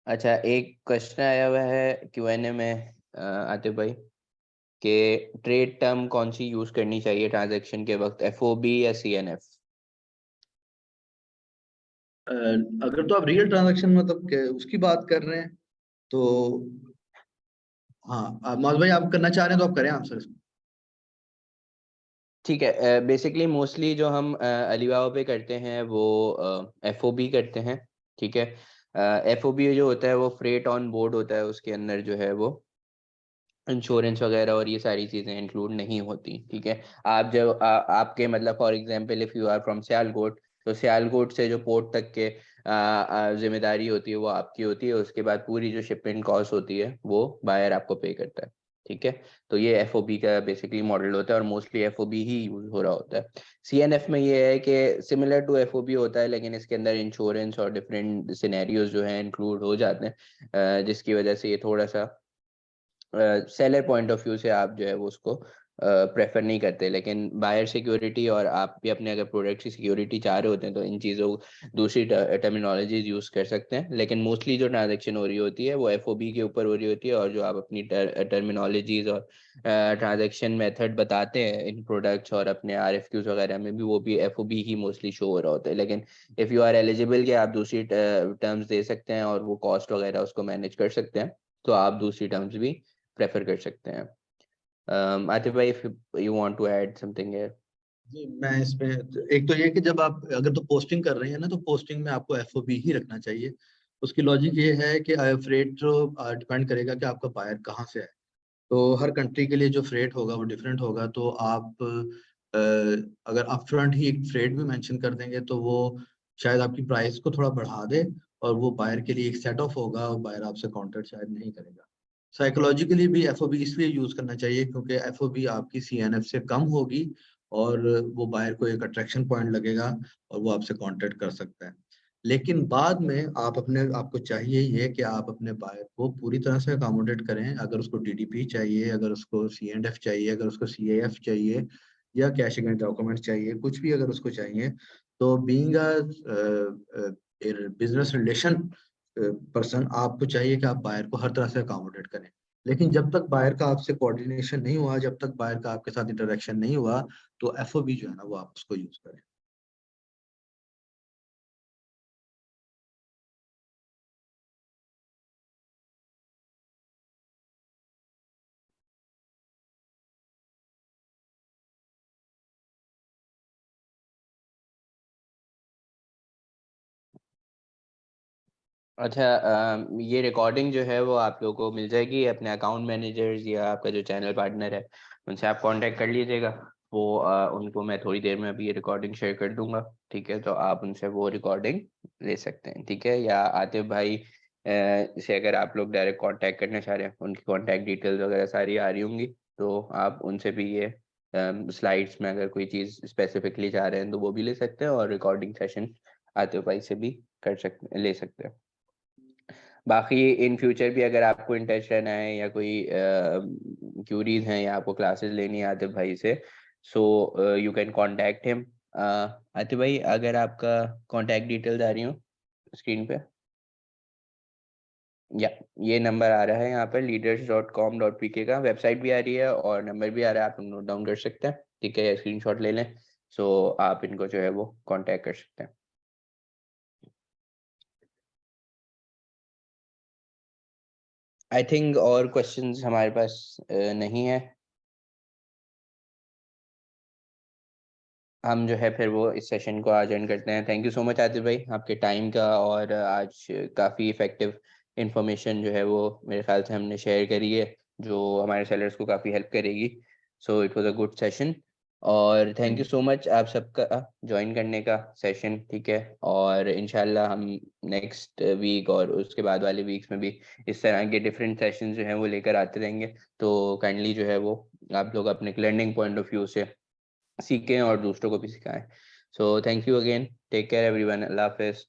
अच्छा, एक क्वेश्चन आया हुआ है Q&A में आतिफ भाई, कि ट्रेड टर्म कौन सी यूज करनी चाहिए ट्रांजैक्शन के वक्त, FOB या CNF? अगर तो आप रियल ट्रांजैक्शन मतलब उसकी बात कर रहे हैं, तो हाँ माज भाई आप करना चाह रहे हैं तो आप करें आंसर इसको। ठीक है, बेसिकली मोस्टली जो हम अलीबाबा पे करते हैं वो FOB करते हैं। ठीक है, FOB जो होता है वो फ्रेट ऑन बोर्ड होता है, उसके अंदर जो है वो इंश्योरेंस वगैरह और ये सारी चीजें इंक्लूड नहीं होती। ठीक है, आप जब आपके मतलब for example if you are from Sialkot, तो सियालकोट से जो पोर्ट तक के जिम्मेदारी होती है वो आपकी होती है, उसके बाद पूरी जो शिपमेंट कॉस्ट होती है वो बायर आपको पे करता है, ठीक है। तो ये एफओबी का बेसिकली मॉडल होता है और मोस्टली एफओबी ही यूज हो रहा होता है। सीएनएफ में ये है कि सिमिलर टू एफओबी होता है, लेकिन इसके अंदर इंश्योरेंस और डिफरेंट सिनेरियोज जो है इंक्लूड हो जाते हैं, जिसकी वजह से ये थोड़ा सा सेलर पॉइंट ऑफ व्यू से आप जो है वो उसको प्रेफर नहीं करते, लेकिन बायर सिक्योरिटी और आप भी अपने अगर प्रोडक्ट की सिक्योरिटी चाह रहे होते हैं तो इन चीज़ों दूसरी टर्मिनोलॉजीज यूज़ कर सकते हैं। लेकिन मोस्टली जो ट्रांजैक्शन हो रही होती है वो एफओबी के ऊपर हो रही होती है, और जो आप अपनी टर्मिनोलॉजीज और ट्रांजैक्शन मेथड बताते हैं इन प्रोडक्ट्स और अपने आरएफक्यूज वगैरह में भी, वो भी एफओबी ही मोस्टली शो हो रहा होता है। लेकिन इफ़ यू आर एलिजिबल कि आप दूसरी टर्म्स दे सकते हैं और वो कॉस्ट वगैरह उसको मैनेज कर सकते हैं, तो आप दूसरी टर्म्स भी प्रेफर कर सकते हैं। आतिफ भाई, if you want to add something here. जी, मैं इसमें एक तो ये कि जब आप अगर तो पोस्टिंग कर रहे हैं ना, तो पोस्टिंग में आपको एफओबी ही रखना चाहिए। उसकी लॉजिक ये है कि फ्रेट जो डिपेंड करेगा कि आपका बायर कहाँ से है। तो हर कंट्री के लिए जो फ्रेट होगा वो डिफरेंट होगा। तो आप अगर अपफ्रंट ही एक फ्रेट भी मेंशन कर देंगे तो वो शायद आपकी प्राइस को थोड़ा बढ़ा दे, और वो बायर के लिए एक सेट ऑफ होगा और बायर आपसे कॉन्ट्रैक्ट शायद नहीं करेगा। साइकोलॉजिकली भी एफओबी इसलिए यूज करना चाहिए क्योंकि एफओबी आपकी सीएनएफ से कम होगी, और वो बायर को एक अट्रैक्शन पॉइंट लगेगा और वो आपसे कांटेक्ट कर सकता है। लेकिन बाद में आपको चाहिए ये कि आप अपने बायर को पूरी तरह से अकोमोडेट करें। अगर उसको डीडीपी चाहिए, अगर उसको सीएंडएफ चाहिए, अगर उसको सीएएफ चाहिए, या कैश अगेंस्ट डॉक्यूमेंट चाहिए, कुछ भी अगर उसको चाहिए, तो being a business relation person, आपको चाहिए कि आप बायर को हर तरह से अकोमोडेट करें। लेकिन जब तक बायर का आपसे कोऑर्डिनेशन नहीं हुआ, जब तक बायर का आपके साथ इंटरेक्शन नहीं हुआ, तो एफओबी जो है ना वो आप उसको यूज करें। अच्छा, ये रिकॉर्डिंग जो है वो आप लोगों को मिल जाएगी अपने अकाउंट मैनेजर्स या आपका जो चैनल पार्टनर है उनसे आप कांटेक्ट कर लीजिएगा। वो उनको मैं थोड़ी देर में अभी ये रिकॉर्डिंग शेयर कर दूंगा, ठीक है। तो आप उनसे वो रिकॉर्डिंग ले सकते हैं, ठीक है। या आतिफ भाई से अगर आप लोग डायरेक्ट कांटेक्ट करना चाह रहे हैं, उनकी कांटेक्ट डिटेल्स वगैरह सारी आ रही होंगी, तो आप उनसे भी ये स्लाइड्स में अगर कोई चीज़ स्पेसिफिकली चाह रहे हैं तो वो भी ले सकते हैं, और रिकॉर्डिंग सेशन आतिफ भाई से भी ले सकते हैं। बाकी इन फ्यूचर भी अगर आपको इन टच रहना है या कोई क्यूरीज हैं या आपको क्लासेस लेनी है आतिफ भाई से, so you can contact him. Atif भाई, अगर आपका कांटेक्ट डिटेल्स आ रही हो स्क्रीन पे, या ये नंबर आ रहा है यहाँ पर leaders.com.pk का, वेबसाइट भी आ रही है और नंबर भी आ रहा है, आप नोट डाउन कर सकते हैं, ठीक है, या स्क्रीनशॉट ले लें। सो आप इनको जो है वो कांटेक्ट कर सकते हैं। आई थिंक और क्वेश्चंस हमारे पास नहीं है। हम जो है फिर वो इस सेशन को आज एंड करते हैं। Thank you so much Atif भाई आपके टाइम का, और आज काफ़ी इफेक्टिव इंफॉर्मेशन जो है वो मेरे ख्याल से हमने शेयर करी है, जो हमारे सेलर्स को काफ़ी हेल्प करेगी। So it was a good session, और thank you thank so much आप सबका ज्वाइन करने का सेशन, ठीक है। और इंशाल्लाह हम नेक्स्ट वीक और उसके बाद वाले वीक्स में भी इस तरह के डिफरेंट सेशन जो हैं वो लेकर आते रहेंगे। तो काइंडली जो है वो आप लोग अपने लर्निंग पॉइंट ऑफ व्यू से सीखें और दूसरों को भी सिखाएं। So thank you again, take care everyone, अल्लाह हाफिज़।